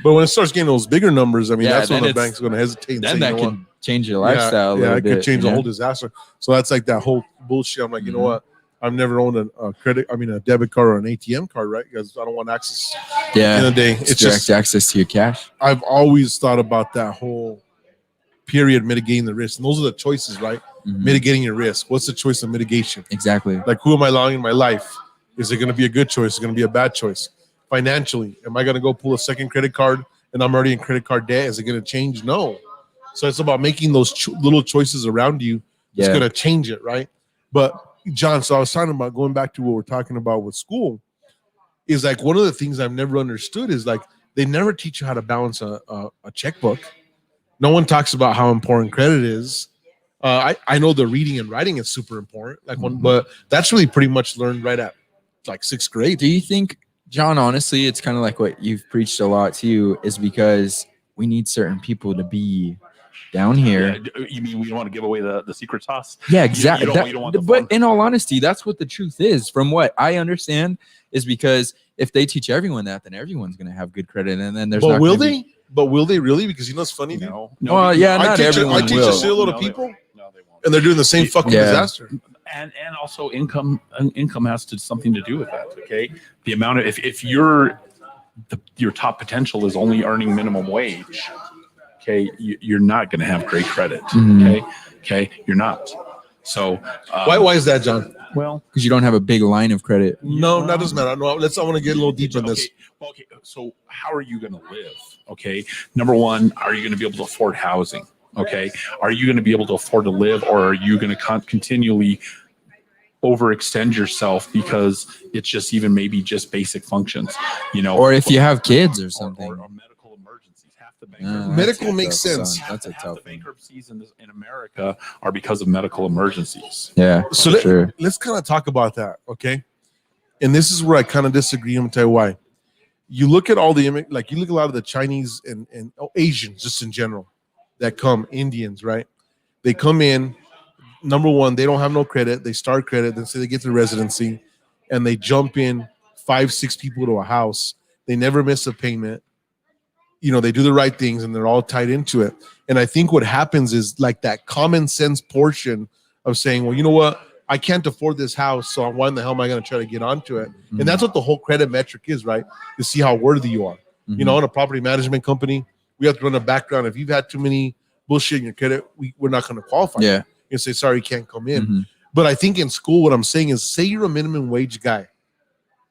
But when it starts getting those bigger numbers, that's when the bank's going to hesitate. Then that can change your lifestyle. Yeah, it could change the whole disaster. So that's like that whole bullshit. I'm like, you know what? I've never owned a debit card or an ATM card, right? Because I don't want access. Yeah. In the day, it's direct access to your cash. I've always thought about that whole period, mitigating the risk. And those are the choices, right? Mitigating your risk. What's the choice of mitigation? Exactly. Like, who am I allowing in my life? Is it going to be a good choice? Is it going to be a bad choice? Financially, am I going to go pull a second credit card and I'm already in credit card debt? Is it going to change? No. So it's about making those little choices around you. It's going to change it, right? But John, so I was talking about going back to what we're talking about with school is like one of the things I've never understood is like they never teach you how to balance a checkbook. No one talks about how important credit is. I know the reading and writing is super important, but that's really pretty much learned right at like 6th grade. Do you think, John, honestly, it's kind of like what you've preached a lot too, is because we need certain people to be down here. Yeah, you mean we don't want to give away the secret sauce? Yeah, exactly. You don't want but in all honesty, that's what the truth is. From what I understand, is because if they teach everyone that, then everyone's going to have good credit, and then there's. But will they? But will they really? Because you know what's funny? No. Well, yeah, not everyone I teach will. a shitload of people, No, they won't. and they're doing the same fucking disaster. And also income has something to do with that. Okay, the amount of if your top potential is only earning minimum wage, okay, you're not going to have great credit. Okay, you're not. So Why is that, John? Well, because you don't have a big line of credit. No, that doesn't matter. No, I want to get a little deeper in this. Okay, so how are you going to live? Okay, number one, are you going to be able to afford housing? Okay, are you going to be able to afford to live, or are you going to continually overextend yourself because it's just even maybe just basic functions, or if you have kids or something, or medical emergencies. Half the bankruptcies, medical makes sense. That's a half tough the thing. bankruptcies in America are because of medical emergencies. Yeah, So let's kind of talk about that, okay? And this is where I kind of disagree. I'm gonna tell you why. You look at all the you look at a lot of the Chinese and Asians just in general that come, Indians, right? They come in. Number one, they don't have no credit. They start credit, then say they get their residency, and they jump in 5-6 people to a house. They never miss a payment. They do the right things, and they're all tied into it. And I think what happens is like that common sense portion of saying, well, you know what? I can't afford this house, so why in the hell am I going to try to get onto it? Mm-hmm. And that's what the whole credit metric is, right? To see how worthy you are. Mm-hmm. In a property management company, we have to run a background. If you've had too many bullshit in your credit, we're not going to qualify. Yeah. And say, sorry, you can't come in. Mm-hmm. But I think in school, what I'm saying is, say you're a minimum wage guy,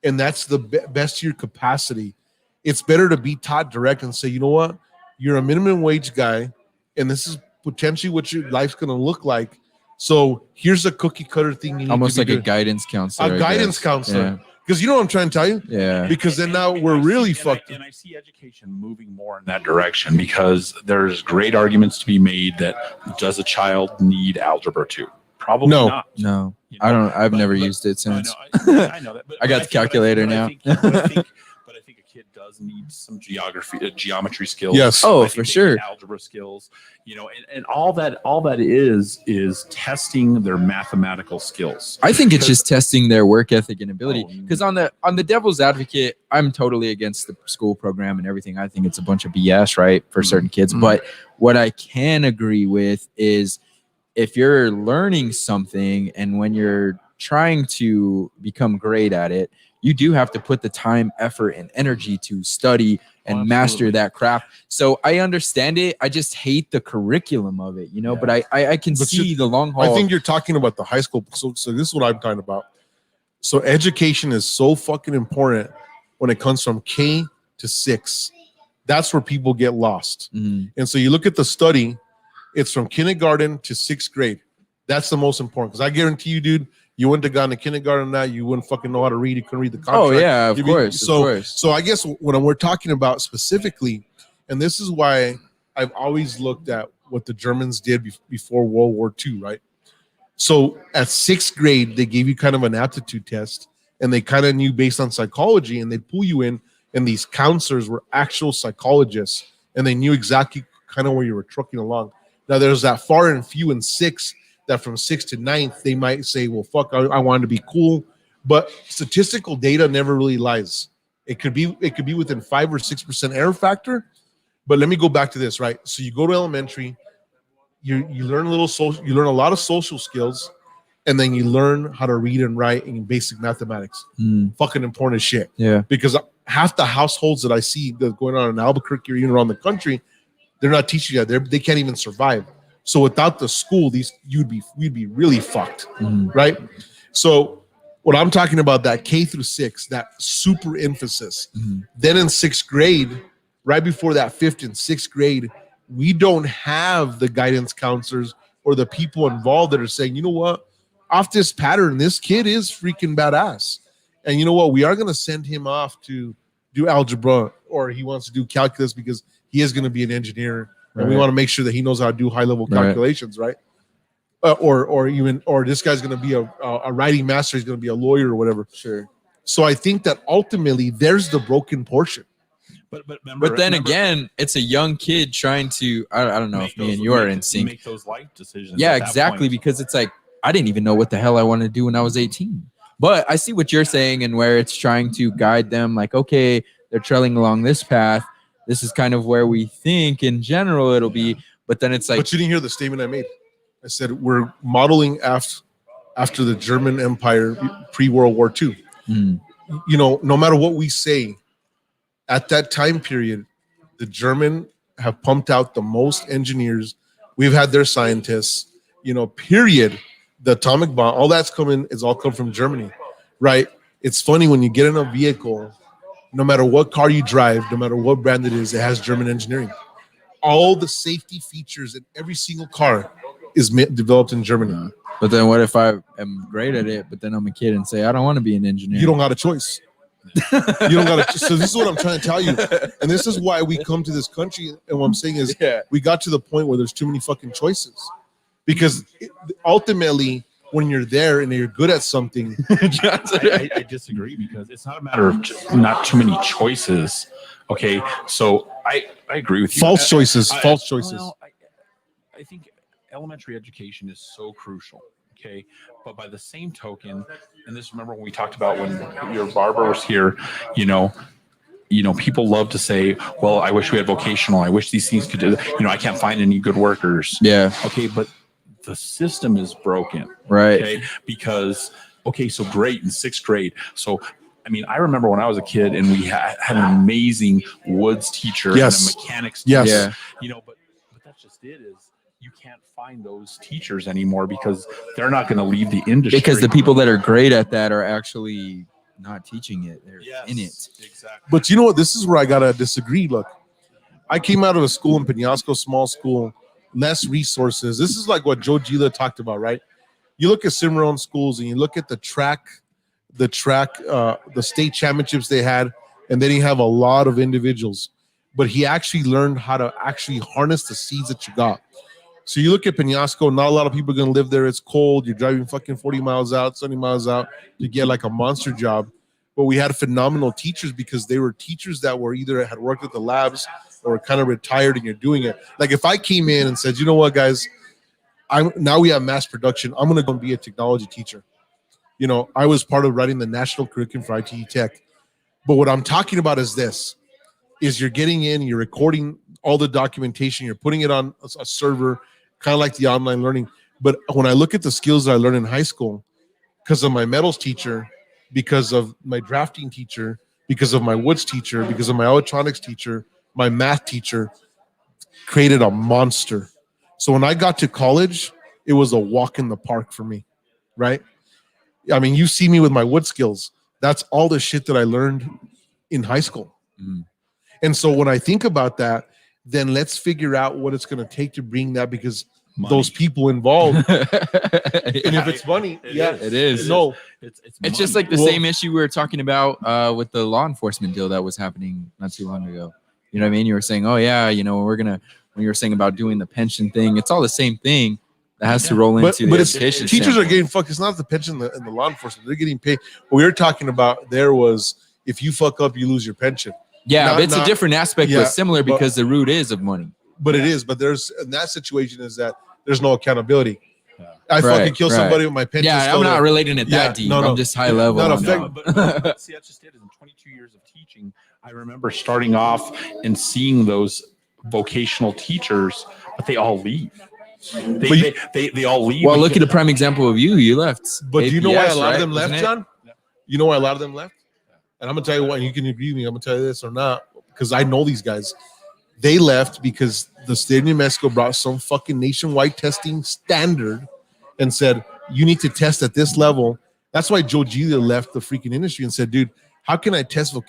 and that's the best of your capacity. It's better to be taught direct and say, you know what? You're a minimum wage guy, and this is potentially what your life's going to look like. So here's a cookie cutter thing. You need almost to like doing. A guidance counselor. A guidance counselor. Because you know what I'm trying to tell you? Yeah. Because then now we're really fucked. And I see education moving more in that direction because there's great arguments to be made that does a child need algebra 2? Probably not. No. I've never used it since. I know that. But I got the calculator now. But I think a kid does need some geometry skills. Yes. Oh, for sure. Algebra skills, and all that is testing their mathematical skills. I think it's just testing their work ethic and ability. Because on the devil's advocate, I'm totally against the school program and everything. I think it's a bunch of BS, right, for certain kids. Mm-hmm. But what I can agree with is if you're learning something and when you're trying to become great at it, you do have to put the time, effort, and energy to study and master that craft. So I understand it. I just hate the curriculum of it, but I can see the long haul. I think you're talking about the high school. So this is what I'm talking about. So education is so fucking important when it comes from K to 6. That's where people get lost. Mm-hmm. And so you look at the study, it's from kindergarten to 6th grade. That's the most important. Because I guarantee you, dude, you wouldn't have gone to kindergarten now, you wouldn't fucking know how to read. You couldn't read the contract. Oh, yeah, of course. So I guess what we're talking about specifically, and this is why I've always looked at what the Germans did before World War II, right? So at 6th grade, they gave you kind of an aptitude test, and they kind of knew based on psychology, and they pull you in, and these counselors were actual psychologists, and they knew exactly kind of where you were trucking along. Now, there's that far and few in 6 that from 6th to 9th, they might say, well, fuck, I wanted to be cool. But statistical data never really lies. It could be within 5 or 6% error factor. But let me go back to this, right? So you go to elementary, you learn you learn a lot of social skills, and then you learn how to read and write in basic mathematics. Fucking important as shit. Yeah. Because half the households that I see that going on in Albuquerque or even around the country, they're not teaching you that. They can't even survive. So without the school, we'd be really fucked, right? So What I'm talking about, that K through 6, that super emphasis. Then in 6th grade, right before that 5th and 6th grade, we don't have the guidance counselors or the people involved that are saying, you know what, off this pattern, this kid is freaking badass. And you know what, we are going to send him off to do algebra, or he wants to do calculus because he is going to be an engineer. And we want to make sure that he knows how to do high-level calculations, right? Or this guy's going to be a writing master. He's going to be a lawyer or whatever. Sure. So I think that ultimately there's the broken portion. But then again, it's a young kid trying to. I don't know if me and you are in sync. Make those life decisions. Yeah, exactly. Because it's like I didn't even know what the hell I wanted to do when I was 18. But I see what you're saying, and where it's trying to guide them. Like, okay, they're trailing along this path. This is kind of where we think in general it'll be. But then it's like. But you didn't hear the statement I made. I said we're modeling after the German Empire pre-World War II. You know, no matter what we say, at that time period, the German have pumped out the most engineers. We've had their scientists, you know, period. The atomic bomb, all that's coming, it's all come from Germany, right? It's funny when you get in a vehicle, no matter what car you drive, no matter what brand it is, it has German engineering. All the safety features in every single car is developed in Germany. But then what if I am great at it, but then I'm a kid and say, I don't want to be an engineer? You don't got a choice. You don't got to. So this is what I'm trying to tell you. And this is why we come to this country. And what I'm saying is we got to the point where there's too many fucking choices. Because ultimately, when you're there and you're good at something. I disagree, because it's not a matter of not too many choices. Okay. So I agree with you. False choices. Well, I think elementary education is so crucial. Okay. But by the same token, and this, remember when we talked about when your barber was here, you know, people love to say, well, I wish we had vocational. I wish these things could do that. You know, I can't find any good workers. Yeah. Okay. But the system is broken. Right. Okay. Because, so great in 6th grade. So, I mean, I remember when I was a kid and we had an amazing woods teacher and a mechanics teacher. Yes. You know, but that's just it, is you can't find those teachers anymore because they're not going to leave the industry. Because the people that are great at that are actually not teaching it. They're in it. Exactly. But you know what? This is where I got to disagree. Look, I came out of a school in Peñasco, small school, less resources. This is like what Joe Gila talked about, right? You look at Cimarron schools and you look at the state championships they had, and then you have a lot of individuals. But he actually learned how to actually harness the seeds that you got. So you look at Peñasco, not a lot of people are going to live there. It's cold. You're driving fucking 40 miles out, 70 miles out to get like a monster job. But we had phenomenal teachers because they were teachers that were either had worked at the labs or kind of retired, and you're doing it. Like if I came in and said, you know what, guys, now we have mass production. I'm going to go and be a technology teacher. You know, I was part of writing the national curriculum for IT Tech. But what I'm talking about is this, is you're getting in, you're recording all the documentation, you're putting it on a server, kind of like the online learning. But when I look at the skills that I learned in high school, because of my metals teacher, because of my drafting teacher, because of my woods teacher, because of my electronics teacher, my math teacher, created a monster. So when I got to college, it was a walk in the park for me, right? I mean, you see me with my wood skills. That's all the shit that I learned in high school. And so when I think about that, then let's figure out what it's going to take to bring that, because those people involved. And if it's money, it is. No, it's just like the same issue we were talking about with the law enforcement deal that was happening not too long ago. You know what I mean? You were saying, oh yeah, you know, when you were saying about doing the pension thing, it's all the same thing that has to roll into the education. Teachers are getting fucked. It's not the pension and the law enforcement. They're getting paid. What we were talking about there was, if you fuck up, you lose your pension. Yeah, but it's a different aspect, but similar, because the root is of money. But it is. But there's, in that situation, is that there's no accountability. I fucking kill somebody with my pension. Yeah, I'm not relating it that deep. I'm just high level. But see, that's just it. In 22 years of teaching, I remember starting off and seeing those vocational teachers, but they all leave. They all leave. Well, look at a prime example of you. You left. But do you know why a lot of them left, John? You know why a lot of them left? And I'm going to tell you why. You can agree with me. I'm going to tell you this or not, because I know these guys. They left because the state of New Mexico brought some fucking nationwide testing standard and said, you need to test at this level. That's why Joe Giglio left the freaking industry and said, dude, how can I test you're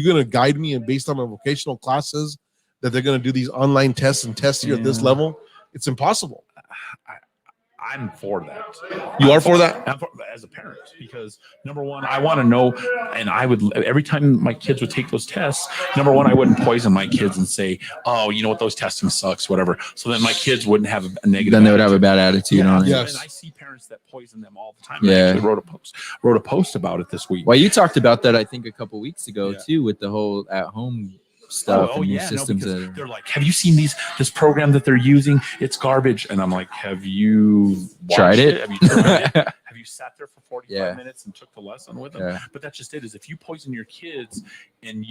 going to guide me and based on my vocational classes that they're going to do these online tests and test you at this level? It's impossible. I'm for that. You are for that? I'm for, as a parent, because number one, I want to know, and I would, every time my kids would take those tests, number one, I wouldn't poison my kids and say, oh, you know what, those testing sucks, whatever. So then my kids wouldn't have a negative. Then they would have a bad attitude on it. Yes. And I see parents that poison them all the time. Yeah. I actually wrote a post about it this week. Well, you talked about that, I think, a couple weeks ago too, with the whole at-home stuff and new systems. No, they're like, have you seen this program that they're using? It's garbage. And I'm like, have you tried it? Have you tried it? Have you sat there for 45 minutes and took the lesson with them? Yeah. But that's just it. Is if you poison your kids, and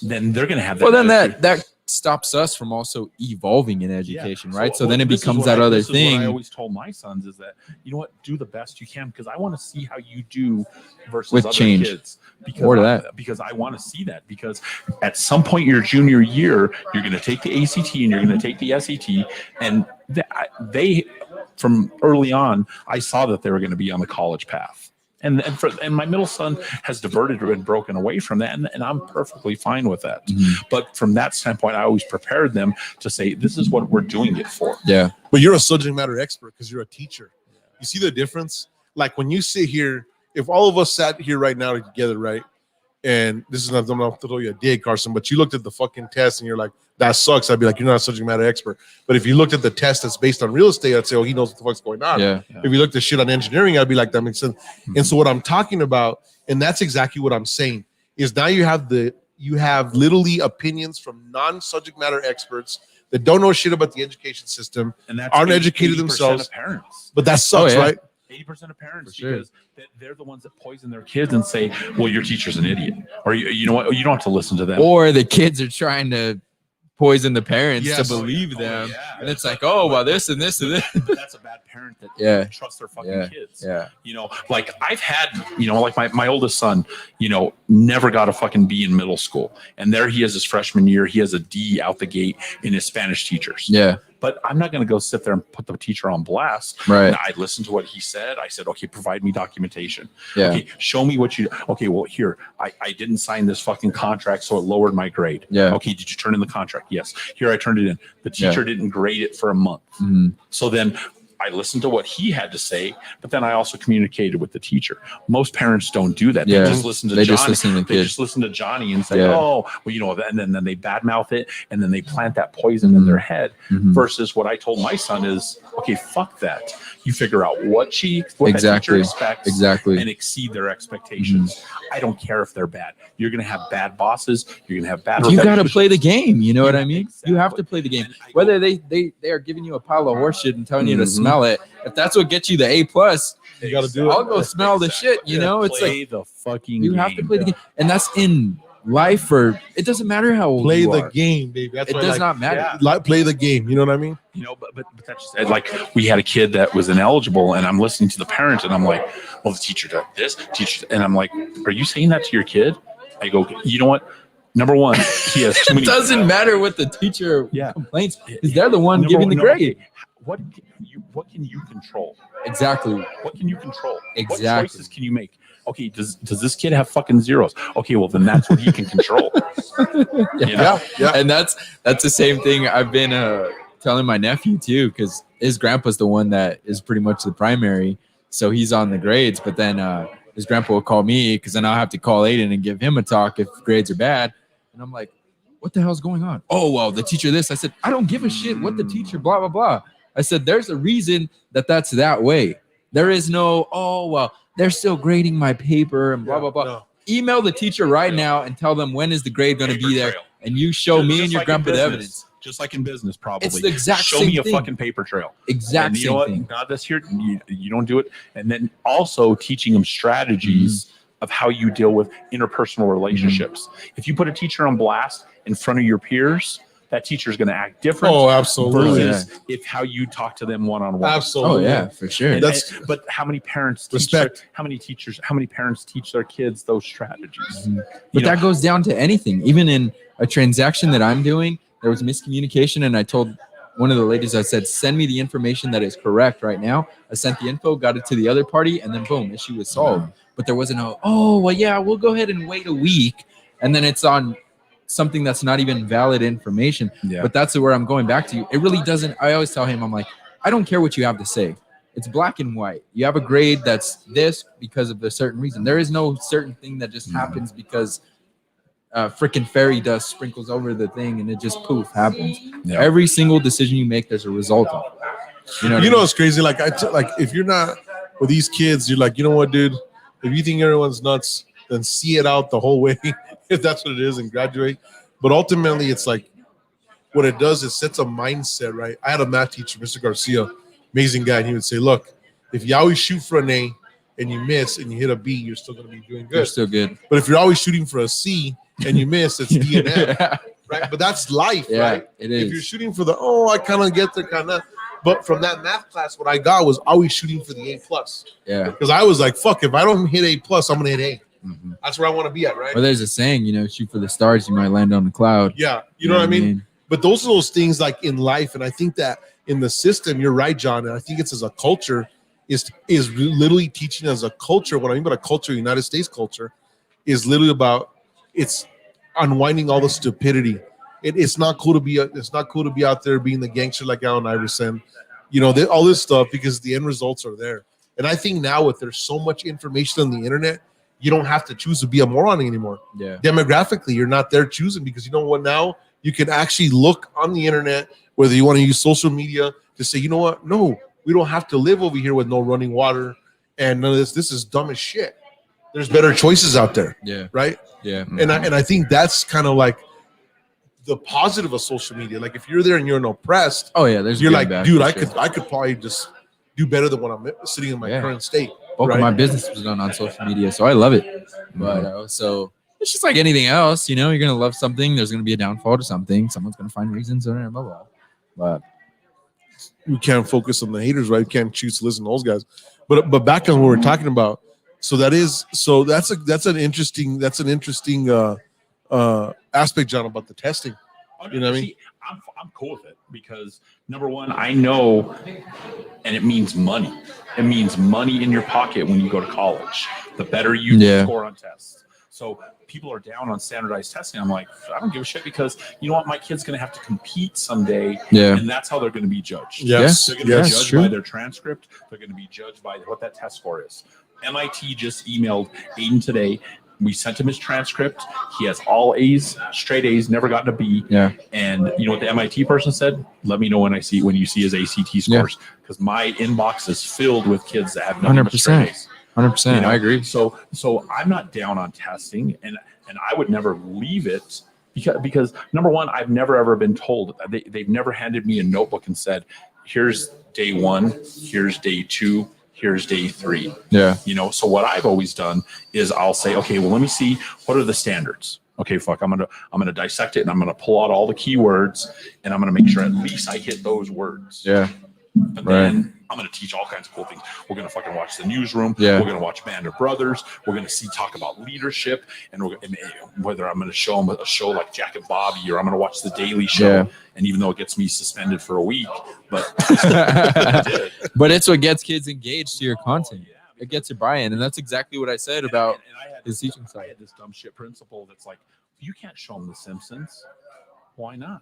then they're going to have that. Well, then that stops us from also evolving in education, right? So then it becomes that other thing. What I always told my sons is that, you know what, do the best you can, because I want to see how you do versus with other change. kids. Because I want to see that, because at some point your junior year, you're going to take the ACT and you're going to take the SAT, and they from early on, I saw that they were going to be on the college path. And my middle son has diverted and broken away from that, and I'm perfectly fine with that. Mm-hmm. But from that standpoint, I always prepared them to say, this is what we're doing it for. Yeah. But you're a subject matter expert because you're a teacher. You see the difference? Like when you sit here, if all of us sat here right now together, right? And this is not, I'm not to throw you a dig, Carson, but you looked at the fucking test and you're like, that sucks. I'd be like, you're not a subject matter expert. But if you looked at the test that's based on real estate, I'd say, oh, he knows what the fuck's going on. Yeah. If you looked at shit on engineering, I'd be like, that makes sense. Mm-hmm. And so what I'm talking about, and that's exactly what I'm saying, is now you have literally opinions from non-subject matter experts that don't know shit about the education system, And that's aren't 80% educated themselves. of parents. But that sucks, yeah. right? 80% of parents, For sure. because they're the ones that poison their kids and say, well, your teacher's an idiot. Or you know what, you don't have to listen to them. Or the kids are trying to poison the parents Yes. to believe Oh, them. yeah. And it's like, oh, well, this and this and this. But that's a bad parent that Yeah. trusts their fucking Yeah. kids. Yeah. You know, like I've had, you know, like my oldest son, you know, never got a fucking B in middle school. And there he is his freshman year. He has a D out the gate in his Spanish teachers. Yeah. But I'm not going to go sit there and put the teacher on blast. Right. And I listened to what he said. I said, okay, provide me documentation. Yeah. Okay, show me what you, okay, well, here, I didn't sign this fucking contract, so it lowered my grade. Yeah. Okay, did you turn in the contract? Yes. Here, I turned it in. The teacher didn't grade it for a month. Mhm. So then I listened to what he had to say, but then I also communicated with the teacher. Most parents don't do that. Yeah. They just listen to They Johnny. just listen to the They kid. just listen to Johnny and say, Yeah. oh, well, you know, and then they badmouth it, and then they plant that poison in their head. Mhm. Versus what I told my son is, okay, fuck that. You figure out what that teacher Exactly. expects Exactly. and exceed their expectations. I don't care if they're bad. You're going to have bad bosses. You're going to have bad. You got to repetitions. play the game. You know what Yeah, I mean? You have to exactly. play the game. And I go- Whether they are giving you a pile of horse shit and telling you to Mhm. smell it, if that's what gets you the A+, You got to do it. I'll go smell the shit. You know, it's Play like the fucking you have to play the game. And that's in life, or it doesn't matter how old Play you the are. game, baby. That's It what I does like. not matter. Yeah. Like, play the game. You know what I mean? You know, but that's just like we had a kid that was ineligible, and I'm listening to the parent, and I'm like, well, the teacher did this, teacher, and I'm like, are you saying that to your kid? I go, you know what? Number one, he has too It many. doesn't matter what the teacher Yeah. complains, because they're the one Number giving the no, grade. okay, what can you control? Exactly. What can you control? What Exactly. choices can you make? Okay, does this kid have fucking zeros? Okay, well then that's what he can control. You know? Yeah. And that's the same thing I've been telling my nephew too, because his grandpa's the one that is pretty much the primary, so he's on the grades. But then his grandpa will call me, because then I'll have to call Aiden and give him a talk if grades are bad. And I'm like, what the hell's going on? Oh, well, the teacher this. I said, I don't give a shit what the teacher blah blah blah. I said, there's a reason that's that way. There is no, oh well, they're still grading my paper and blah blah blah. No. Email the teacher right now and tell them, when is the grade going to Paper be there, trail. and you show me Just and your like in grandpa the business. evidence. Just like in business, probably. It's the exact Show same me a thing. fucking paper trail. Exact And you know same what? thing. Not this here. You don't do it. And then also teaching them strategies Mm-hmm. of how you deal with interpersonal relationships. If you put a teacher on blast in front of your peers, that teacher is going to act different. Oh, absolutely. Versus if how you talk to them one-on-one. Oh Absolutely. yeah, for sure. And- That's- but how many parents Respect. how many parents teach their kids those strategies? But that goes down to anything. Even in a transaction that I'm doing, there was miscommunication, and I told one of the ladies, I said, send me the information that is correct right now. I sent the info, got it to the other party, and then boom, issue was solved. But there wasn't we'll go ahead and wait a week. And then it's on something that's not even valid information. Yeah. But that's where I'm going back to. It really doesn't. I always tell him, I'm like, I don't care what you have to say. It's black and white. You have a grade that's this because of a certain reason. There is no certain thing that just happens because freaking fairy dust sprinkles over the thing and it just poof happens. Yeah. Every single decision you make, there's a result of it. You know what's crazy? Like if you're not with these kids, you're like, you know what, dude? If you think everyone's nuts, then see it out the whole way, if that's what it is, and graduate. But ultimately, it's like what it does is sets a mindset, right? I had a math teacher, Mr. Garcia. Amazing guy. And he would say, look, if you always shoot for an A and you miss and you hit a B, you're still going to be doing good. You're still good. But if you're always shooting for a C and you miss, it's D and F, right? But that's life, right? It is. If you're shooting for the, I kind of get there, kind of. But from that math class, what I got was always shooting for the A+. Yeah. Because I was like, fuck, if I don't hit A+, I'm going to hit A. Mm-hmm. That's where I want to be at, right? Well, there's a saying, shoot for the stars, you might land on the cloud. Yeah. You know what I mean? But those are those things like in life. And I think that in the system, you're right, John. And I think it's as a culture is literally teaching as a culture. What I mean by a culture, United States culture, is literally about it's unwinding all the stupidity. It's not cool to be. It's not cool to be out there being the gangster like Allen Iverson, all this stuff because the end results are there. And I think now there's so much information on the internet, you don't have to choose to be a moron anymore. Yeah. Demographically, you're not there choosing because you know what now. You can actually look on the internet, whether you want to use social media to say, you know what? No, we don't have to live over here with no running water and none of this. This is dumb as shit. There's better choices out there. Yeah. Right. Yeah. And I think that's kind of like the positive of social media. Like if you're there and you're oppressed, you're like, dude, I could probably just do better than when I'm sitting in my current state. Bulk of my business was done on social media, so I love it. But so it's just like anything else, you're gonna love something. There's gonna be a downfall to something. Someone's gonna find reasons or blah blah. But we can't focus on the haters, right? We can't choose to listen to those guys. But back on what we're talking about. So that's an interesting aspect, John, about the testing. You know what I mean? I'm cool with it because number one, I know, and it means money. It means money in your pocket when you go to college. The better you score on tests. So people are down on standardized testing. I'm like, I don't give a shit because you know what? My kid's going to have to compete someday. Yeah. And that's how they're going to be judged. Yes. They're going to be judged by their transcript. They're going to be judged by what that test score is. MIT just emailed Aiden today. We sent him his transcript. He has all A's, straight A's, never gotten a B. Yeah. And you know what the MIT person said? Let me know when you see his ACT scores. Because my inbox is filled with kids that have nothing but straight A's. 100%. I agree. So I'm not down on testing, and I would never leave it because number one, I've never ever been told. They've never handed me a notebook and said, "Here's day 1, here's day 2, here's day 3." Yeah. So what I've always done is I'll say, okay, well, let me see what are the standards. Okay, I'm gonna dissect it and I'm gonna pull out all the keywords and I'm gonna make sure at least I hit those words. Yeah. And then I'm going to teach all kinds of cool things. We're going to fucking watch The Newsroom. Yeah. We're going to watch Band of Brothers. We're going to talk about leadership. And whether I'm going to show them a show like Jack and Bobby or I'm going to watch The Daily Show. Yeah. And even though it gets me suspended for a week, but it's what gets kids engaged to your content. It gets your buy-in. And that's exactly what I said about his teaching side. I had this dumb shit principle that's like, you can't show them The Simpsons. Why not?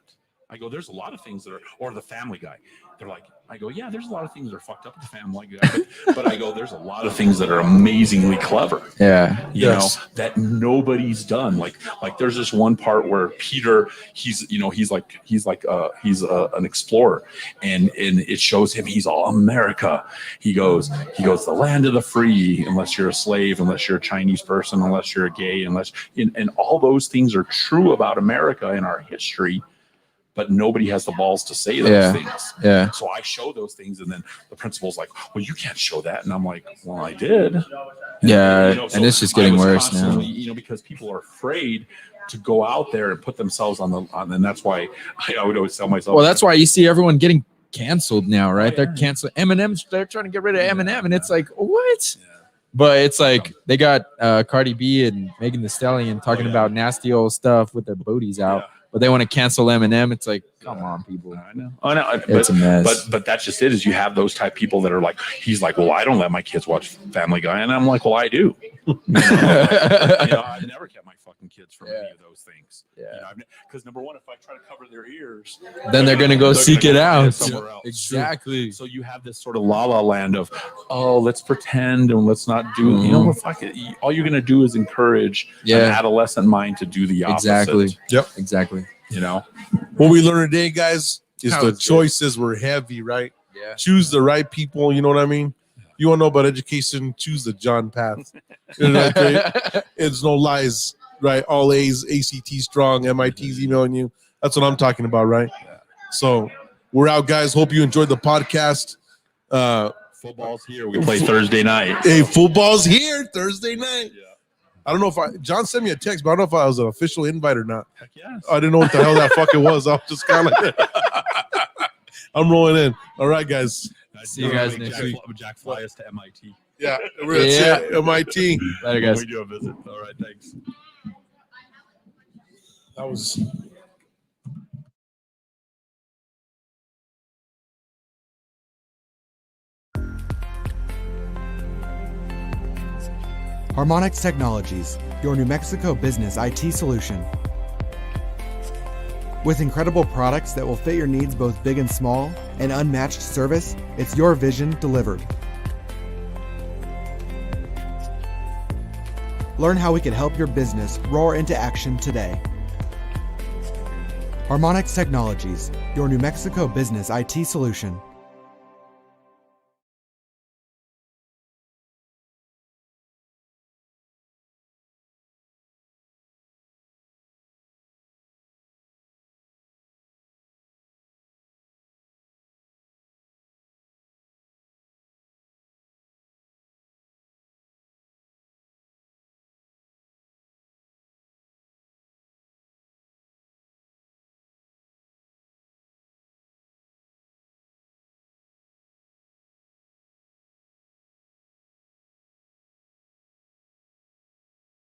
I go, there's a lot of things that are, or The Family Guy. They're like, I go, yeah, there's a lot of things that are fucked up with The Family Guy, but I go, there's a lot of things that are amazingly clever. Yeah, you know, that nobody's done. Like there's this one part where Peter, he's an explorer, and it shows him he's all America. He goes, the land of the free, unless you're a slave, unless you're a Chinese person, unless you're a gay, and all those things are true about America and our history. But nobody has the balls to say those things. Yeah. So I show those things, and then the principal's like, "Well, you can't show that," and I'm like, "Well, I did." And it's just getting worse now. Because people are afraid to go out there and put themselves on, and that's why I would always tell myself. Well, that's why you see everyone getting canceled now, right? They're canceling Eminem. They're trying to get rid of Eminem, and it's like, what? Yeah. But it's like they got Cardi B and Megan Thee Stallion talking about nasty old stuff with their booties out. but they want to cancel Eminem. It's like, come on, people. I know. Oh no, It's a mess. But that's just it. Is you have those type of people that are like, he's like, well, I don't let my kids watch Family Guy, and I'm like, well, I do. I've never kept my fucking kids from any of those things. Yeah. Because number one, if I try to cover their ears, Then they're gonna go seek it out somewhere else. Exactly. So you have this sort of la la land of, oh, let's pretend and let's not do. You know what? Fuck it. All you're gonna do is encourage an adolescent mind to do the opposite. Exactly. Yep. Exactly. You know. What we learned today, guys, is That the was good. choices were heavy, right? Yeah. Choose the right people. You know what I mean? You want to know about education? Choose the John path. It's no lies, right? All A's, ACT strong, MIT's emailing you. That's what I'm talking about, right? So we're out, guys. Hope you enjoyed the podcast. Football's here. We play Thursday night. Hey, football's here Thursday night. Yeah. I don't know if John sent me a text, but I don't know if I was an official invite or not. Heck yes. I didn't know what the hell that fucking was. I was just kind of like, I'm rolling in. All right, guys. See you guys next week. Jack fly us to MIT. Yeah, we're at MIT. Later, guys. We do a visit. All right, thanks. That was. Harmonix Technologies, your New Mexico business IT solution. With incredible products that will fit your needs both big and small, and unmatched service, it's your vision delivered. Learn how we can help your business roar into action today. Harmonix Technologies, your New Mexico business IT solution.